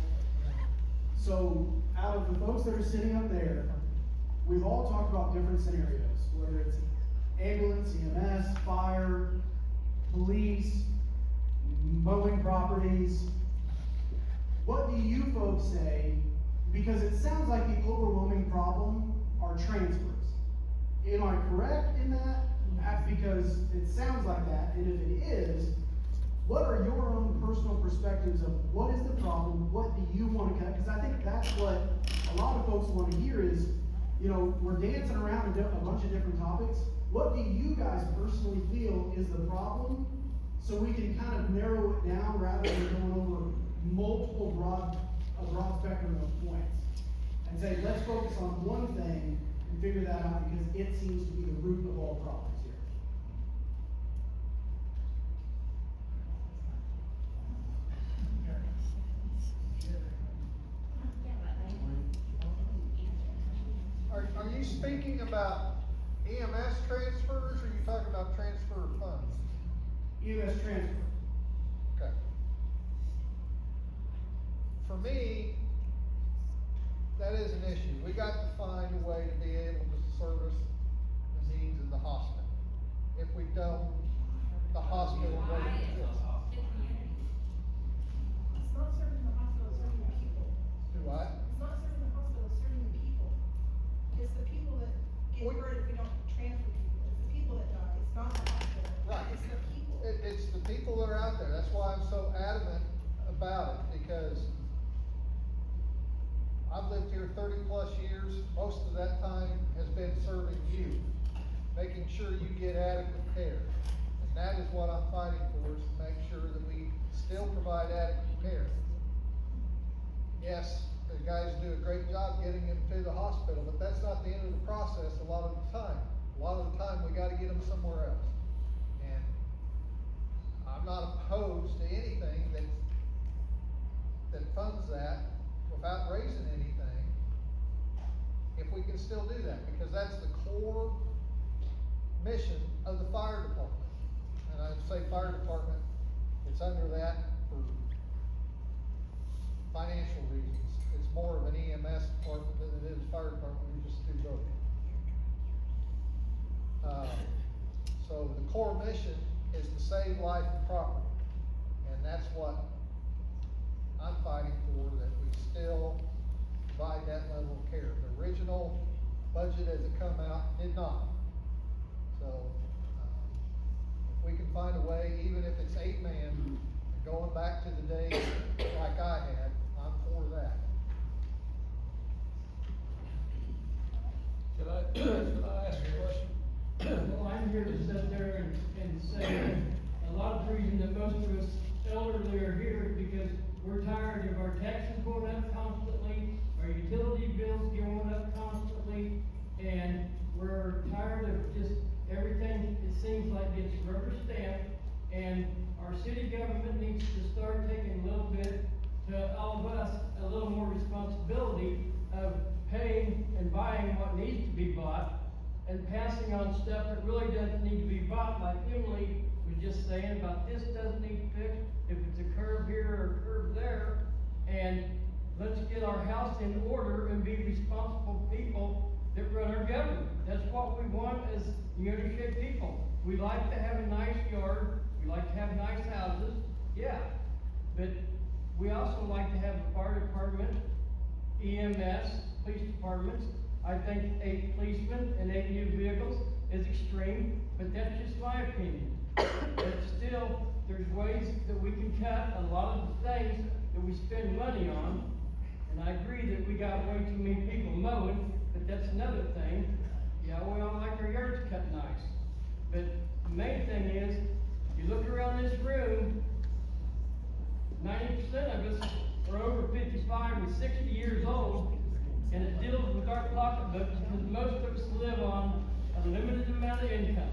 So, out of the folks that are sitting up there, we've all talked about different scenarios, whether it's ambulance, EMS, fire, police, mowing properties. What do you folks say? Because it sounds like the overwhelming problem are transfers. Am I correct in that? Because it sounds like that, and if it is, what are your own personal perspectives of what is the problem, what do you want to cut? Because I think that's what a lot of folks want to hear is, you know, we're dancing around a bunch of different topics. What do you guys personally feel is the problem, so we can kind of narrow it down rather than going over multiple a broad spectrum of points? And say, let's focus on one thing and figure that out because it seems to be the root of all problems here. Are you speaking about EMS transfers, or are you talking about transfer of funds? EMS transfer. Okay. For me, that is an issue. We got to find a way to be able to service the needs of the hospital. If we don't, the hospital doesn't exist. It's not serving the hospital, it's serving the people. Do what? It's not serving the hospital, it's serving the people. It's the people that get hurt if we don't transfer people. It's the people that die. It's not the hospital. Right. It's the people. It's the people that are out there. That's why I'm so adamant about it, because I've lived here 30+ years. Most of that time has been serving you, making sure you get adequate care. And that is what I'm fighting for, is to make sure that we still provide adequate care. Yes, the guys do a great job getting them to the hospital, but that's not the end of the process a lot of the time. A lot of the time, we gotta get them somewhere else. And I'm not opposed to anything that funds that without raising anything, if we can still do that, because that's the core mission of the fire department. And I'd say fire department, it's under that for financial reasons. It's more of an EMS department than it is fire department, we just do both. So the core mission is to save life and property, and that's what I'm fighting for, that we still provide that level of care. The original budget as it come out did not. So, if we can find a way, even if it's 8-man, going back to the days like I had, I'm for that. Should I ask a question? Well, I'm here to sit there and say, a lot of the reason that most of us elderly are here is because we're tired of our taxes going up constantly, our utility bills going up constantly, and we're tired of just everything, it seems like it's rubber stamped, and our city government needs to start taking a little bit, to all of us, a little more responsibility of paying and buying what needs to be bought, and passing on stuff that really doesn't need to be bought, like Emily was just saying about this doesn't need fixed, if it's a curb here or a curb there, and let's get our house in order and be responsible people that run our government. That's what we want as Neodesha people. We like to have a nice yard, we like to have nice houses, yeah, but we also like to have a fire department, EMS, police departments. I think 8 policemen and 8 new vehicles is extreme, but that's just my opinion. But still, there's ways that we can cut a lot of the things that we spend money on. And I agree that we got way too many people mowing, but that's another thing. Yeah, we all like our yards cut nice. But the main thing is, you look around this room, 90% of us are over 55 and 60 years old, and it deals with our pocketbooks because most of us live on a limited amount of income.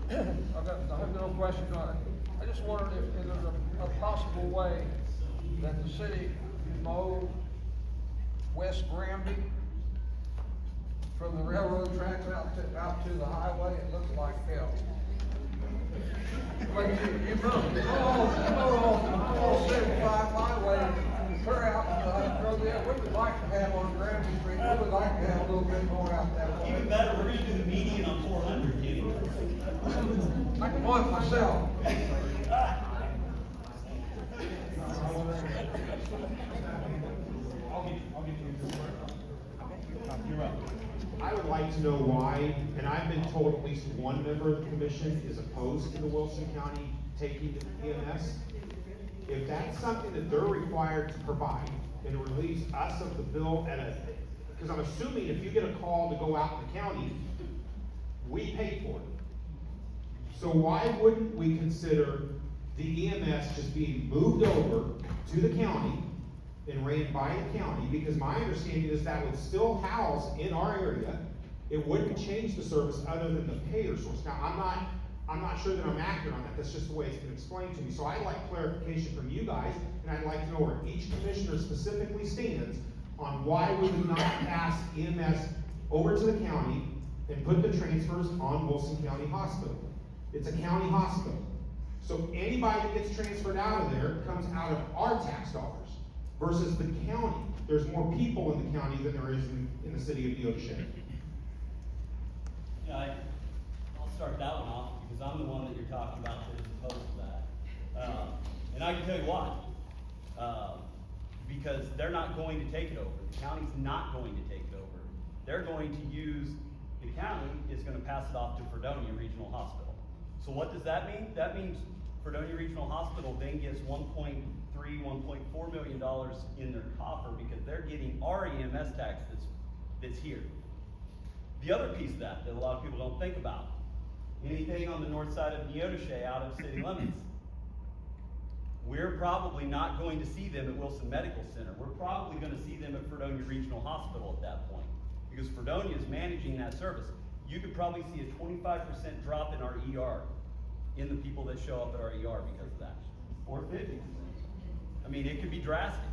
I have no question on it. I just wondered if there's a possible way that the city could mow West Granby from the railroad tracks out to the highway. It looks like hell. Like you mow all all 75 my way, turnout, we would like to have on Granby Street, we would like to have a little bit more out that way. Even better, we're gonna do the median on 400, Kenny. I can want myself. You're up. I would like to know why, and I've been told at least one member of the commission is opposed to the Wilson County taking the EMS. If that's something that they're required to provide, and it relieves us of the bill because I'm assuming if you get a call to go out in the county, we pay for it. So why wouldn't we consider the EMS just being moved over to the county and ran by the county? Because my understanding is that would still house in our area. It wouldn't change the service other than the payer source. Now, I'm not sure that I'm accurate on that. That's just the way it's been explained to me. So I'd like clarification from you guys, and I'd like to know where each commissioner specifically stands on why we would not pass EMS over to the county and put the transfers on Wilson County Hospital. It's a county hospital. So anybody that gets transferred out of there comes out of our tax dollars versus the county. There's more people in the county than there is in the city of Neodesha. Yeah, I'll start that one off because I'm the one that you're talking about that is opposed to that. And I can tell you why. Because they're not going to take it over. The county's not going to take it over. They're going to use, the county is going to pass it off to Fredonia Regional Hospital. So what does that mean? That means Fredonia Regional Hospital then gets $1.3, $1.4 million in their coffer because they're getting our EMS tax that's here. The other piece of that a lot of people don't think about, anything on the north side of Neodesha out of city limits, we're probably not going to see them at Wilson Medical Center. We're probably going to see them at Fredonia Regional Hospital at that point because Fredonia is managing that service. You could probably see a 25% drop in our ER, in the people that show up at our ER because of that, or 50. I mean, it could be drastic.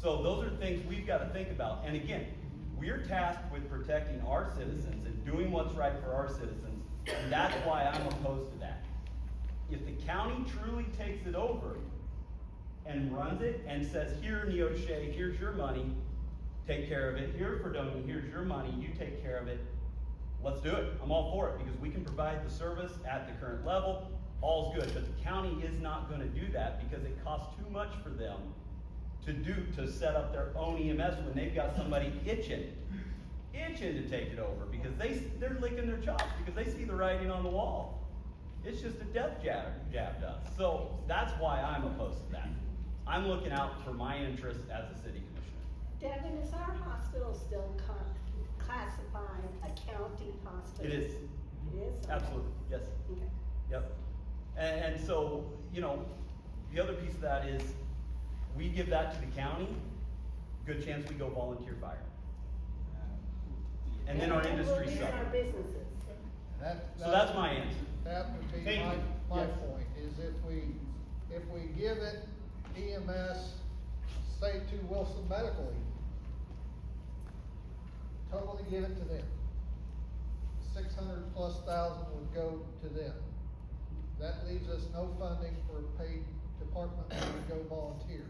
So those are things we've got to think about. And again, we're tasked with protecting our citizens and doing what's right for our citizens, and that's why I'm opposed to that. If the county truly takes it over and runs it and says, here, Neodesha, here's your money, take care of it. Here, Fredonia, here's your money, you take care of it. Let's do it. I'm all for it because we can provide the service at the current level. All's good. But the county is not going to do that because it costs too much for them to set up their own EMS when they've got somebody itching to take it over because they're licking their chops because they see the writing on the wall. It's just a death jab to us. So that's why I'm opposed to that. I'm looking out for my interests as a city commissioner. Devin, is our hospital still classified a county hospital? It is. It is? Absolutely, yes. Okay. Yep. And so, you know, the other piece of that is we give that to the county, good chance we go volunteer fire. And then our industry We'll suffers. our businesses. So that's my answer. That would be Thank you. my Yes. point, is if we give it EMS, say to Wilson Medical, totally give it to them. 600,000+ would go to them. That leaves us no funding for a paid department that would go volunteer.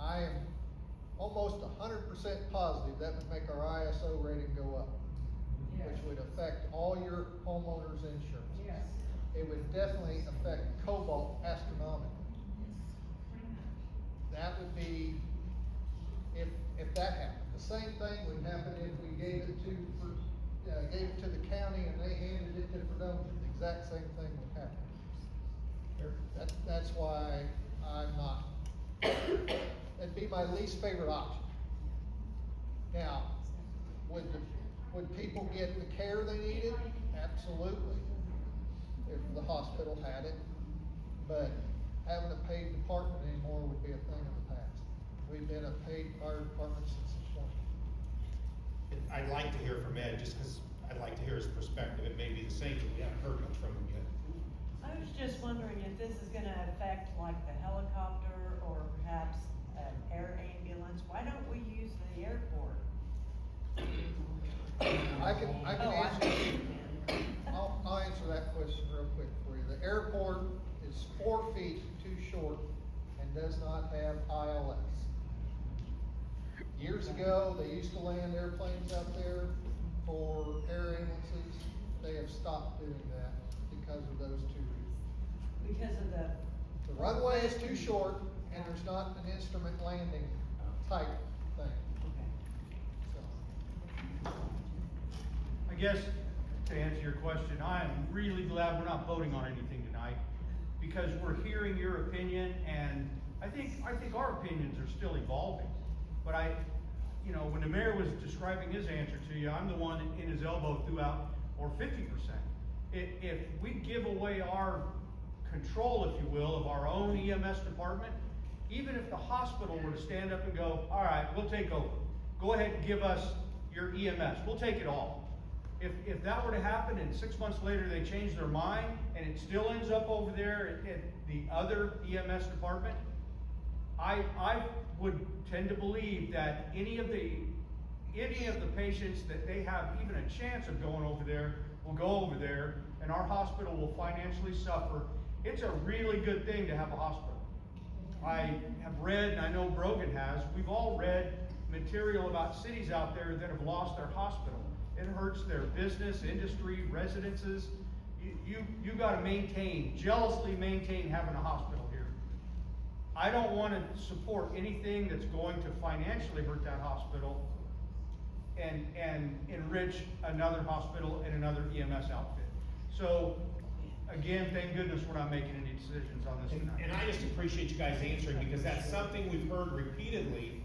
I am almost 100% positive that would make our ISO rating go up, which would affect all your homeowners' insurance. Yes. It would definitely affect Cobalt astronomically. That would be, if that happened. The same thing would happen if we gave it to the county and they handed it to Fredonia. The exact same thing would happen. That's why I'm not. It'd be my least favorite option. Now, would people get the care they needed? Absolutely. If the hospital had it, but having a paid department anymore would be a thing of the past. We've been a paid fire department since the 20s. I'd like to hear from Ed, just because I'd like to hear his perspective. It may be the same, but we haven't heard much from him yet. I was just wondering if this is gonna affect like the helicopter or perhaps an air ambulance. Why don't we use the airport? I can answer. I'll answer that question real quick for you. The airport is 4 feet too short and does not have ILS. Years ago, they used to land airplanes out there for air ambulances. They have stopped doing that because of those two reasons. Because of the. The runway is too short and there's not an instrument landing type thing. So. I guess, to answer your question, I am really glad we're not voting on anything tonight, because we're hearing your opinion, and I think our opinions are still evolving. But when the mayor was describing his answer to you, I'm the one in his elbow throughout, or 50%. If we give away our control, if you will, of our own EMS department, even if the hospital were to stand up and go, all right, we'll take over. Go ahead and give us your EMS. We'll take it all. If that were to happen and 6 months later they change their mind and it still ends up over there at the other EMS department, I would tend to believe that any of the patients that they have even a chance of going over there will go over there, and our hospital will financially suffer. It's a really good thing to have a hospital. I have read, and I know Brogan has, we've all read material about cities out there that have lost their hospital. It hurts their business, industry, residences. You gotta jealously maintain having a hospital here. I don't wanna support anything that's going to financially hurt that hospital and enrich another hospital and another EMS outfit. So, again, thank goodness we're not making any decisions on this tonight. And I just appreciate you guys answering, because that's something we've heard repeatedly,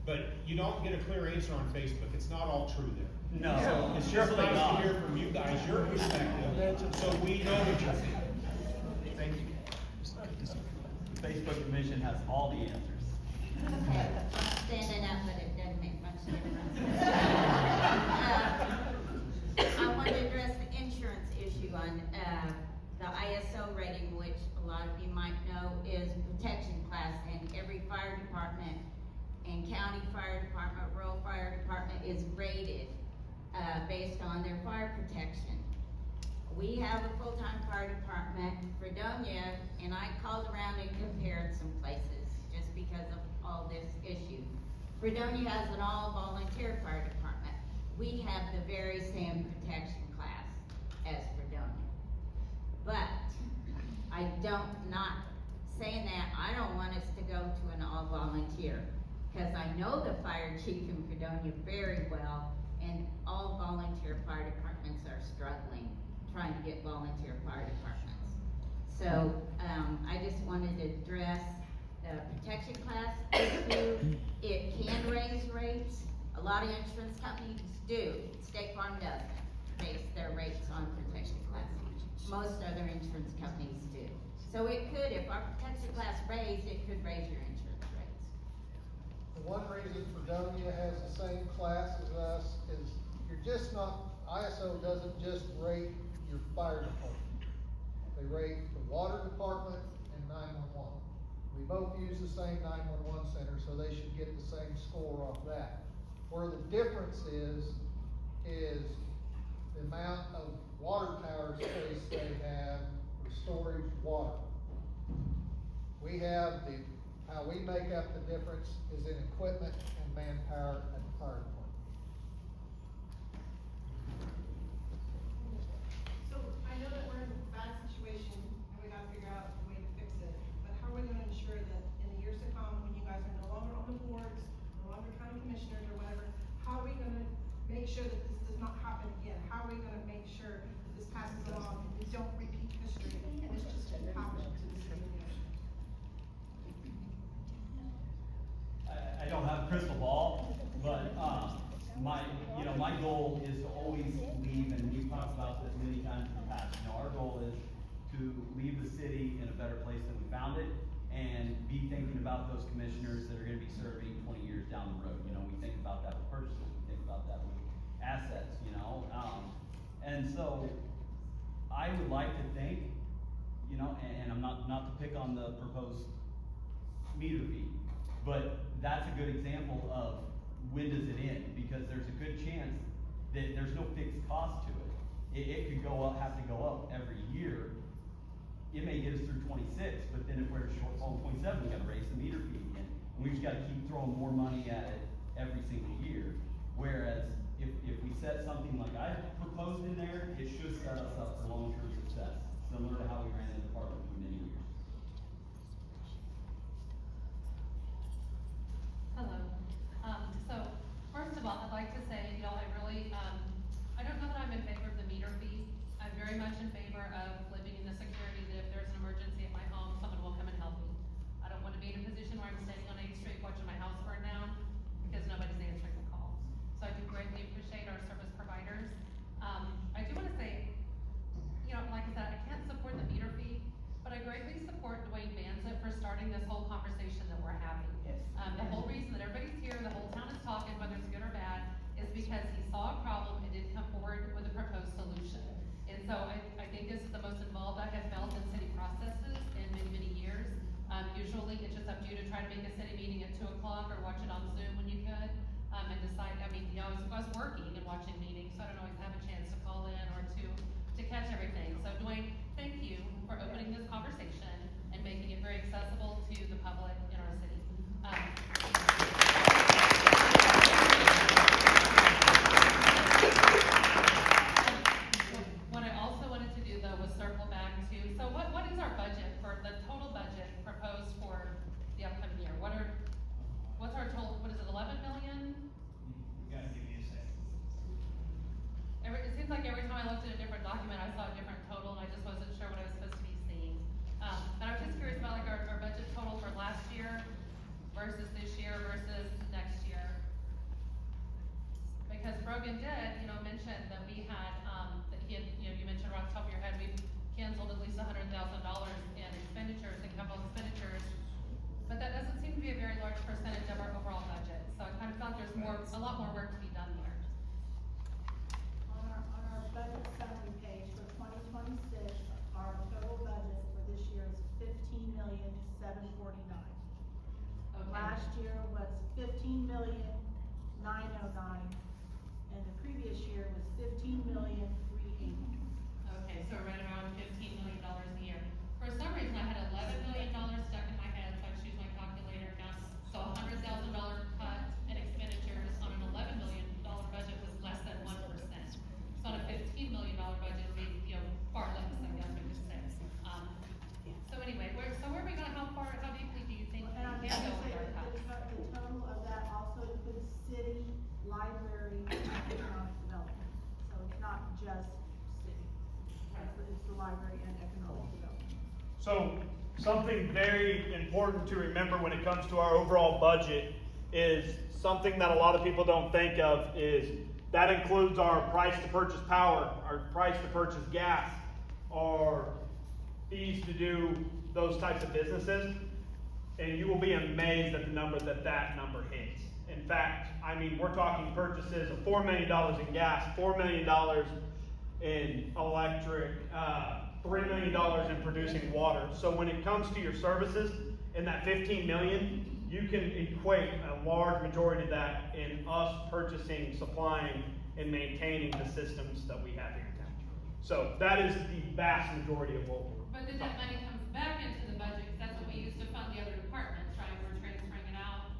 but you don't get a clear answer on Facebook. It's not all true there. No, So it's just certainly nice not. to hear from you guys, your perspective, so we know what you're saying. Thank you. The Facebook Commission has all the answers. Standing up, but it doesn't make much difference. I want to address the insurance issue on, the ISO rating, which a lot of you might know is protection class, and every fire department and county fire department, rural fire department is rated, based on their fire protection. We have a full-time fire department, Fredonia, and I called around and compared some places just because of all this issue. Fredonia has an all-volunteer fire department. We have the very same protection class as Fredonia. But not saying that, I don't want us to go to an all-volunteer, because I know the fire chief in Fredonia very well, and all volunteer fire departments are struggling trying to get volunteer fire departments. So, I just wanted to address the protection class issue. It can raise rates. A lot of insurance companies do. State Farm doesn't base their rates on protection class. Most other insurance companies do. So it could, if our protection class raised, it could raise your insurance rates. The one reason Fredonia has the same class as us is you're just not, ISO doesn't just rate your fire department. They rate the water department and 911. We both use the same 911 center, so they should get the same score off that. Where the difference is the amount of water tower space they have for storage water. We have how we make up the difference is in equipment and manpower at the fire department. So I know that we're in a bad situation and we gotta figure out a way to fix it, but how are we gonna ensure that in the years to come, when you guys are no longer on the boards, no longer county commissioners or whatever, how are we gonna make sure that this does not happen again? How are we gonna make sure that this passes along and we don't repeat history and this just happens to the city of Neodesha? I don't have a crystal ball, but, my goal is to always leave, and we've talked about this many times in the past. Our goal is to leave the city in a better place than we found it, and be thinking about those commissioners that are gonna be serving 20 years down the road. We think about that with purchases, we think about that with assets, and so I would like to think, and I'm not to pick on the proposed meter fee, but that's a good example of when does it end, because there's a good chance that there's no fixed cost to it. It could have to go up every year it may get us through 26, but then if we're a shortfall in 27, we gotta raise the meter fee again. And we just gotta keep throwing more money at it every single year. Whereas if we set something like I proposed in there, it should set us up for long-term success, similar to how we ran the department for many years. Hello. So first of all, I'd like to say, you know, I really, I don't know that I'm in favor of the meter fee. I'm very much in favor of living in the security that if there's an emergency at my home, someone will come and help me. I don't want to be in a position where I'm standing on 8th Street watching my house burn down because nobody's answering the calls. So I do greatly appreciate our service providers. I do want to say, you know, like I said, I can't support the meter fee, but I greatly support Dwayne Banzett for starting this whole conversation that we're having. Yes. The whole reason that everybody's here, the whole town is talking, whether it's good or bad, is because he saw a problem and didn't come forward with a proposed solution. And so I think this is the most involved I have felt in city processes in many, many years. Usually it's just up to you to try to make a city meeting at 2 o'clock or watch it on Zoom when you could, and decide, I mean, you know, I was working and watching meetings, so I don't always have a chance to call in or to catch everything. So Dwayne, thank you for opening this conversation and making it very accessible to the public in our city. What I also wanted to do though was circle back to, so what is our budget for, the total budget proposed for the upcoming year? What's our total, what is it, 11 million? You gotta give me a second. It seems like every time I looked at a different document, I saw a different total, and I just wasn't sure what I was supposed to be seeing. And I was just curious about like our budget total for last year versus this year versus next year. Because Brogan did, you know, mention that we had, that he had, you know, you mentioned right off the top of your head, we've canceled at least $100,000 in expenditures, in capital expenditures. But that doesn't seem to be a very large percentage of our overall budget. So I kind of felt there's a lot more work to be done there. On our budget summary page for 2026, our total budget for this year is $15,749,000. Okay. Last year was $15,909,000, and the previous year was $15,380,000. Okay, so right around $15 million a year. For some reason, I had $11 million stuck in my head, so I choose my calculator now. So a $100,000 cut in expenditures on an $11 million budget was less than 1%. So on a $15 million budget, it would be, you know, far less, I guess I would say. So anyway, where are we gonna, how deeply do you think we And I'm can gonna go say with our that cuts? the total of that also includes city, library, and economic development. So it's not just city. It's the library and economic development. So, something very important to remember when it comes to our overall budget is something that a lot of people don't think of is that includes our price to purchase power, our price to purchase gas, our fees to do those types of businesses, and you will be amazed at the number that number hits. In fact, I mean, we're talking purchases of $4 million in gas, $4 million in electric, $3 million in producing water. So when it comes to your services, in that $15 million, you can equate a large majority of that in us purchasing, supplying, and maintaining the systems that we have here in town. So that is the vast majority of what we're. But then that money comes back into the budget, because that's what we use to fund the other departments, right? We're transferring it out.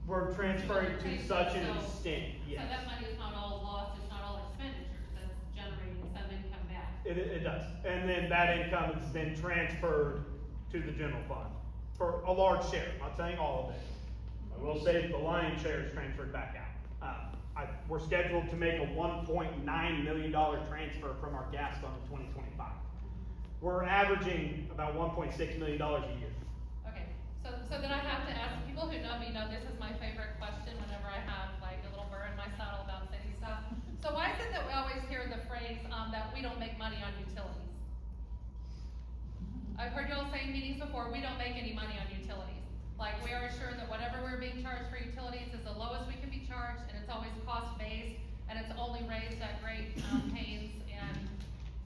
We're transferring to such an extent, yes. So that money is not all lost, it's not all expenditures, that's generating some income back. It does. And then that income has been transferred to the general fund for a large share. I'm not saying all of it. I will say the lion's share is transferred back out. We're scheduled to make a $1.9 million transfer from our gas fund in 2025. We're averaging about $1.6 million a year. Okay, so then I have to ask, people who know me know this is my favorite question whenever I have like a little burr in my saddle about city stuff. So why is it that we always hear the phrase that we don't make money on utilities? I've heard y'all say in meetings before, we don't make any money on utilities. Like we are assured that whatever we're being charged for utilities is the lowest we can be charged, and it's always cost-based, and it's only raised at great pains and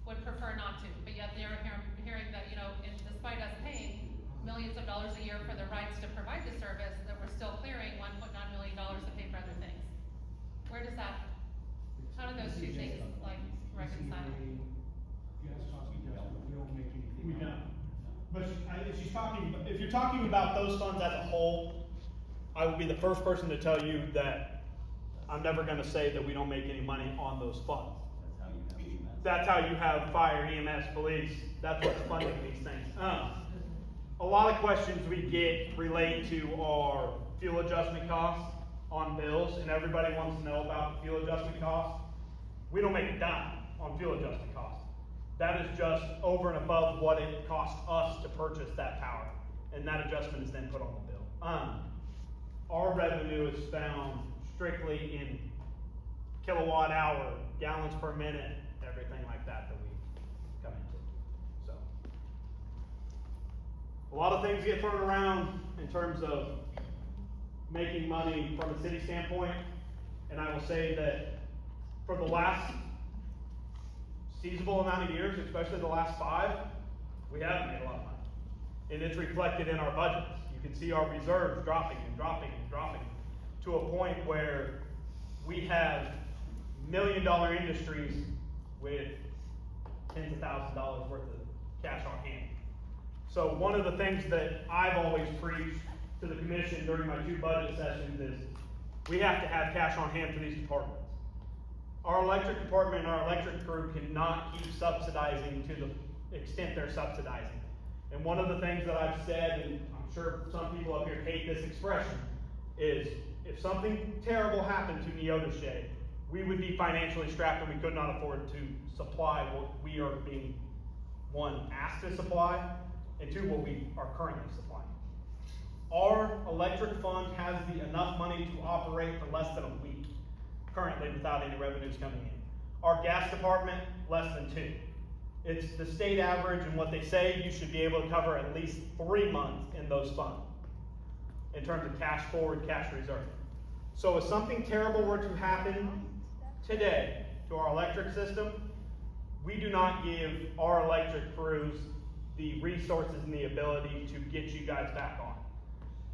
would prefer not to. But yet they're hearing that, you know, despite us paying millions of dollars a year for the rights to provide the service, that we're still clearing $1.9 million to pay for other things. Where does that, how do those two things like reconcile? Gas cost adjustment, we don't make anything. We don't. you're talking about those funds as a whole, I will be the first person to tell you that I'm never gonna say that we don't make any money on those funds. That's how you have fire, EMS, police, that's what's funding these things. A lot of questions we get relate to our fuel adjustment costs on bills, and everybody wants to know about fuel adjustment costs. We don't make a dime on fuel adjustment costs. That is just over and above what it costs us to purchase that power, and that adjustment is then put on the bill. Our revenue is found strictly in kilowatt hour, gallons per minute, everything like that we come into. So, a lot of things get thrown around in terms of making money from a city standpoint, and I will say that for the last seasonable amount of years, especially the last 5, we haven't made a lot of money. And it's reflected in our budgets. You can see our reserves dropping and dropping and dropping to a point where we have $1 million industries with tens of thousands of dollars worth of cash on hand. So one of the things that I've always preached to the commission during my 2 budget sessions is we have to have cash on hand for these departments. Our electric department and our electric crew cannot keep subsidizing to the extent they're subsidizing. And one of the things that I've said, and I'm sure some people up here hate this expression, is if something terrible happened to Neodesha, we would be financially strapped and we could not afford to supply what we are being, 1, asked to supply, and 2, what we are currently supplying. Our electric fund has enough money to operate for less than a week, currently without any revenues coming in. Our gas department, less than 2. It's the state average, and what they say you should be able to cover at least 3 months in those funds, in terms of cash forward, cash reserve. So if something terrible were to happen today to our electric system, we do not give our electric crews the resources and the ability to get you guys back on.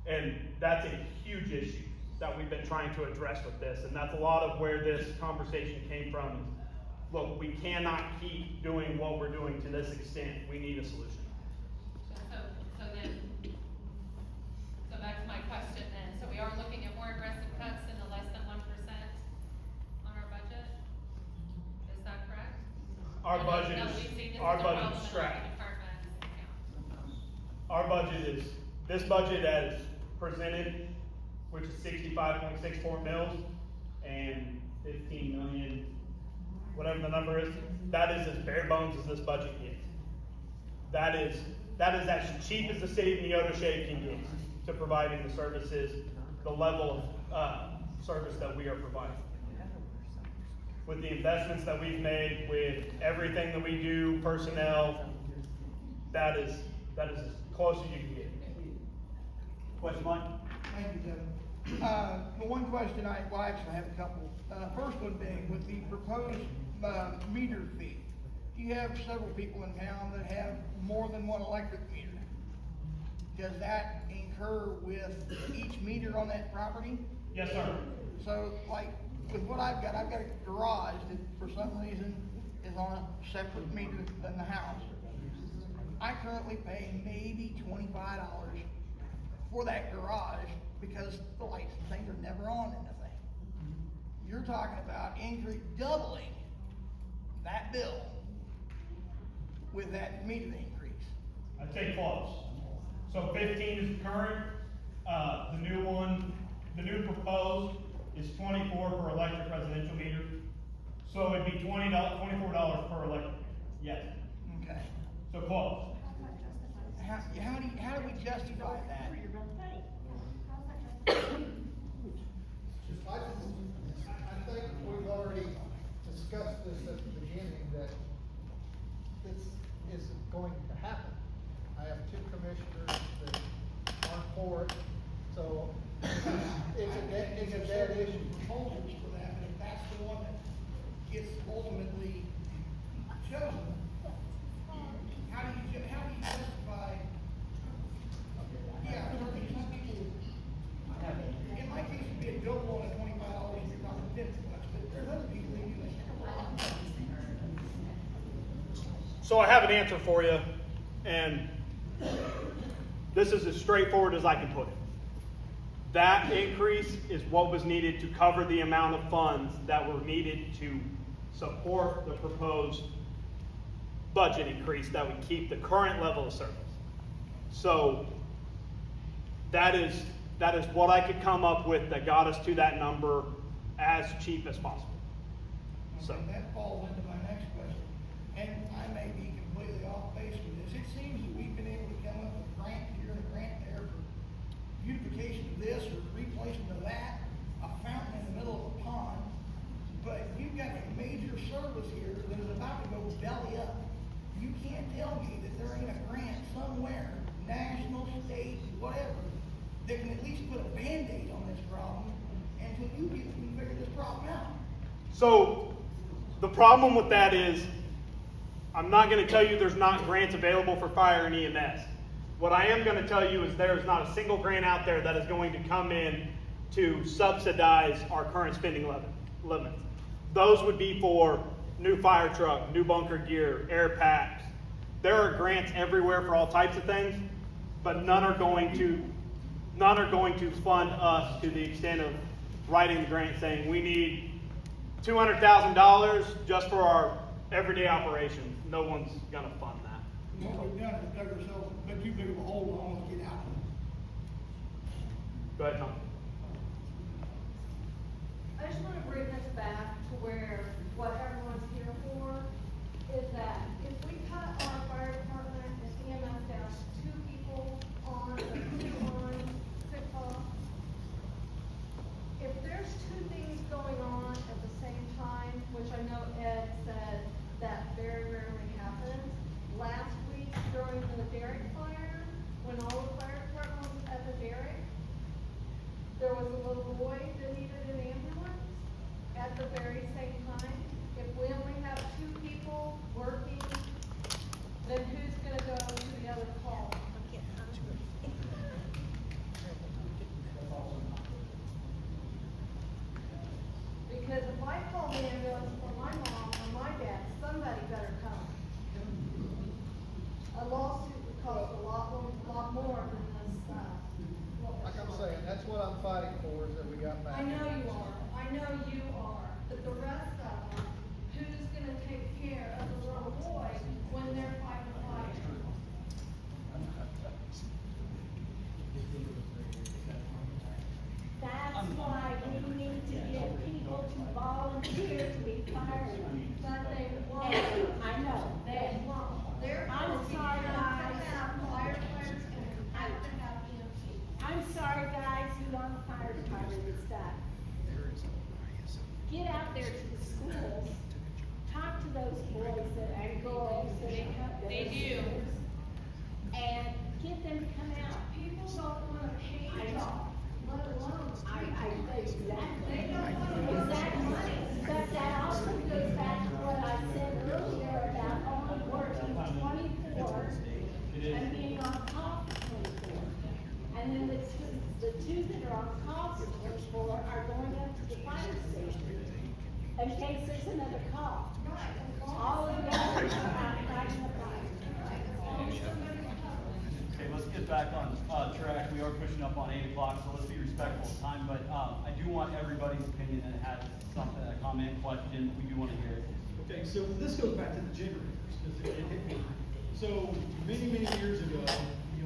And that's a huge issue that we've been trying to address with this, and that's a lot of where this conversation came from. Look, we cannot keep doing what we're doing to this extent. We need a solution. So back to my question then. So we are looking at more aggressive cuts in the less than 1% on our budget? Is that correct? Our budget is strapped. Our budget is, this budget as presented, which is 65.64 mils and 15 million, whatever the number is, that is as bare bones as this budget gets. That is as cheap as the city of Neodesha can get to providing the services, the level of service that we are providing. With the investments that we've made, with everything that we do, personnel, that is as close as you can get. Question, Mike? Thank you, Devin. The one question I actually have a couple. First one being, with the proposed meter fee, you have several people in town that have more than 1 electric meter. Does that incur with each meter on that property? Yes, sir. So, like, with what I've got a garage that for some reason is on a separate meter than the house. I currently pay maybe $25 for that garage because the lights and things are never on in the thing. You're talking about doubling that bill with that meter increase. I'd say close. So 15 is current. The new proposed is 24 per electric residential meter. So it'd be $24 per electric. Yes. Okay. So close. How do we justify that? I think we've already discussed this at the beginning, that this is going to happen. I have 2 commissioners that aren't for it, so it's a dead issue. Proposals for that, but if that's the one that gets ultimately chosen, how do you justify? Yeah, some people, in my case, it'd be a bill on a $25 if you're not $50, but there's other people who do that. So I have an answer for you, and This is as straightforward as I can put it. That increase is what was needed to cover the amount of funds that were needed to support the proposed budget increase that would keep the current level of service. So that is what I could come up with that got us to that number as cheap as possible. So And that falls into my next question, and I may be completely off base with this. It seems that we've been able to come up with a grant here and a grant there for beautification of this or replacement of that, a fountain in the middle of a pond, but you've got a major service here that is about to go belly up. You can't tell me that there ain't a grant somewhere, national, state, whatever, that can at least put a Band-Aid on this problem until you people can figure this problem out. So the problem with that is, I'm not going to tell you there's not grants available for fire and EMS. What I am going to tell you is there's not a single grant out there that is going to come in to subsidize our current spending limits. Those would be for new fire truck, new bunker gear, air packs. There are grants everywhere for all types of things, but none are going to fund us to the extent of writing the grant saying we need $200,000 just for our everyday operations. No one's gonna fund that. What we've done is dug ourselves a bit too big of a hole to almost get out of it. Go ahead, Tom. I just want to bring this back to where what everyone's here for is that if we cut our fire department and EMS down to 2 people on sick call, if there's 2 things going on at the same time, which I know Ed said that very rarely happens. Last week during the Derrick fire, when all the fire department was at the Derrick, there was a little boy that needed an ambulance at the very same time. If we only have 2 people working, then who's gonna go to the other call? Because if I call the ambulance for my mom or my dad, somebody better come. A lawsuit would cost a lot more than this, Like I'm saying, that's what I'm fighting for, is that we got back. I know you are, but the rest of them, who's gonna take care of the little boy when they're fighting fire? That's why we need to get people to volunteer to be firemen. But they won't. And I know. They won't. They're I'm going to sorry, have guys. to have firefighters and have to have EMT. I'm sorry, guys, who own the fire department and stuff. Get out there to the schools, talk to those boys and girls that have those They do. schools, and get them to come out. People don't wanna pay y'all, let alone. Exactly. But that also goes back to what I said earlier about only working 24 and being on call for 24. And then the two that are on call for 24 are going up to the fire station in case there's another call. All of the others are out fighting the fire. Okay, let's get back on track. We are pushing up on 8 o'clock, so let's be respectful of time. But I do want everybody's opinion and has something, a comment, question. We do want to hear it. Okay, so this goes back to the generators, because it hit me. So many years ago, I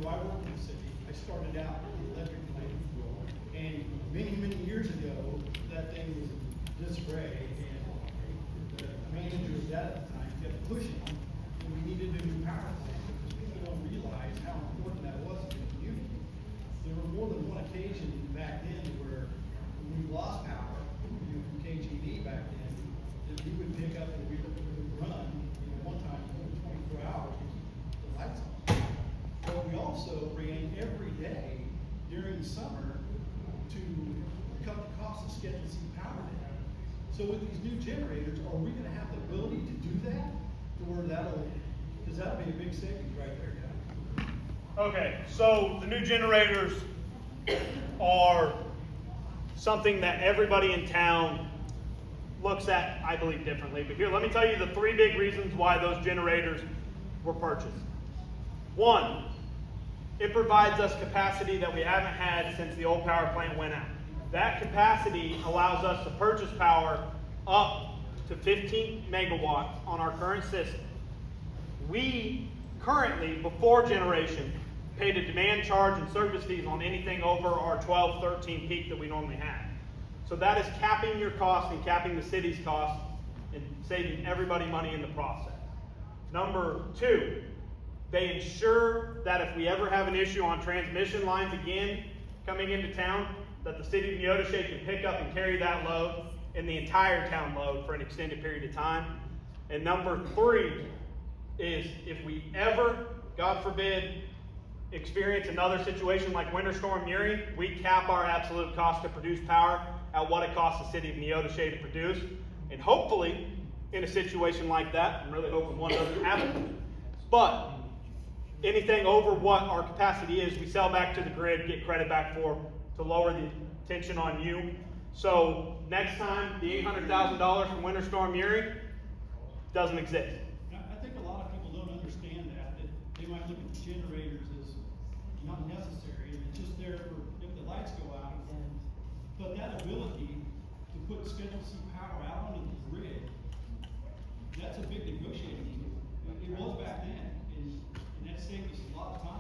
worked in the city. I started out in the electric plant. And many years ago, that thing was in disarray, and the managers at the time kept pushing, and we needed a new power plant, because people don't realize how important that was to the community. There were more than one occasion back then where when we lost power, from KGD back then, that we would pick up and we would run, one time, 24 hours, the lights on. But we also ran every day during the summer to cut the cost of scheduled C power down. So with these new generators, are we gonna have the ability to do that? Or because that'll be a big savings right there, guys. Okay, so the new generators are something that everybody in town looks at, I believe, differently. But here, let me tell you the 3 big reasons why those generators were purchased. 1, it provides us capacity that we haven't had since the old power plant went out. That capacity allows us to purchase power up to 15 megawatts on our current system. We currently, before generation, paid a demand charge and service fees on anything over our 12, 13 peak that we normally have. So that is capping your costs and capping the city's costs and saving everybody money in the process. Number two, they ensure that if we ever have an issue on transmission lines again coming into town, that the city of Neodesha can pick up and carry that load and the entire town load for an extended period of time. And number three is if we ever, God forbid, experience another situation like Winter Storm Uri, we cap our absolute cost to produce power at what it costs the city of Neodesha to produce. And hopefully, in a situation like that, I'm really hoping one doesn't happen, but anything over what our capacity is, we sell back to the grid, get credit back for, to lower the tension on you. So next time, the $800,000 from Winter Storm Uri doesn't exist. I think a lot of people don't understand that they might look at the generators as not necessary, and it's just there for if the lights go out. But that ability to put Schedule C power out onto the grid, that's a big negotiating tool. It was back then, and that saved us a lot of time.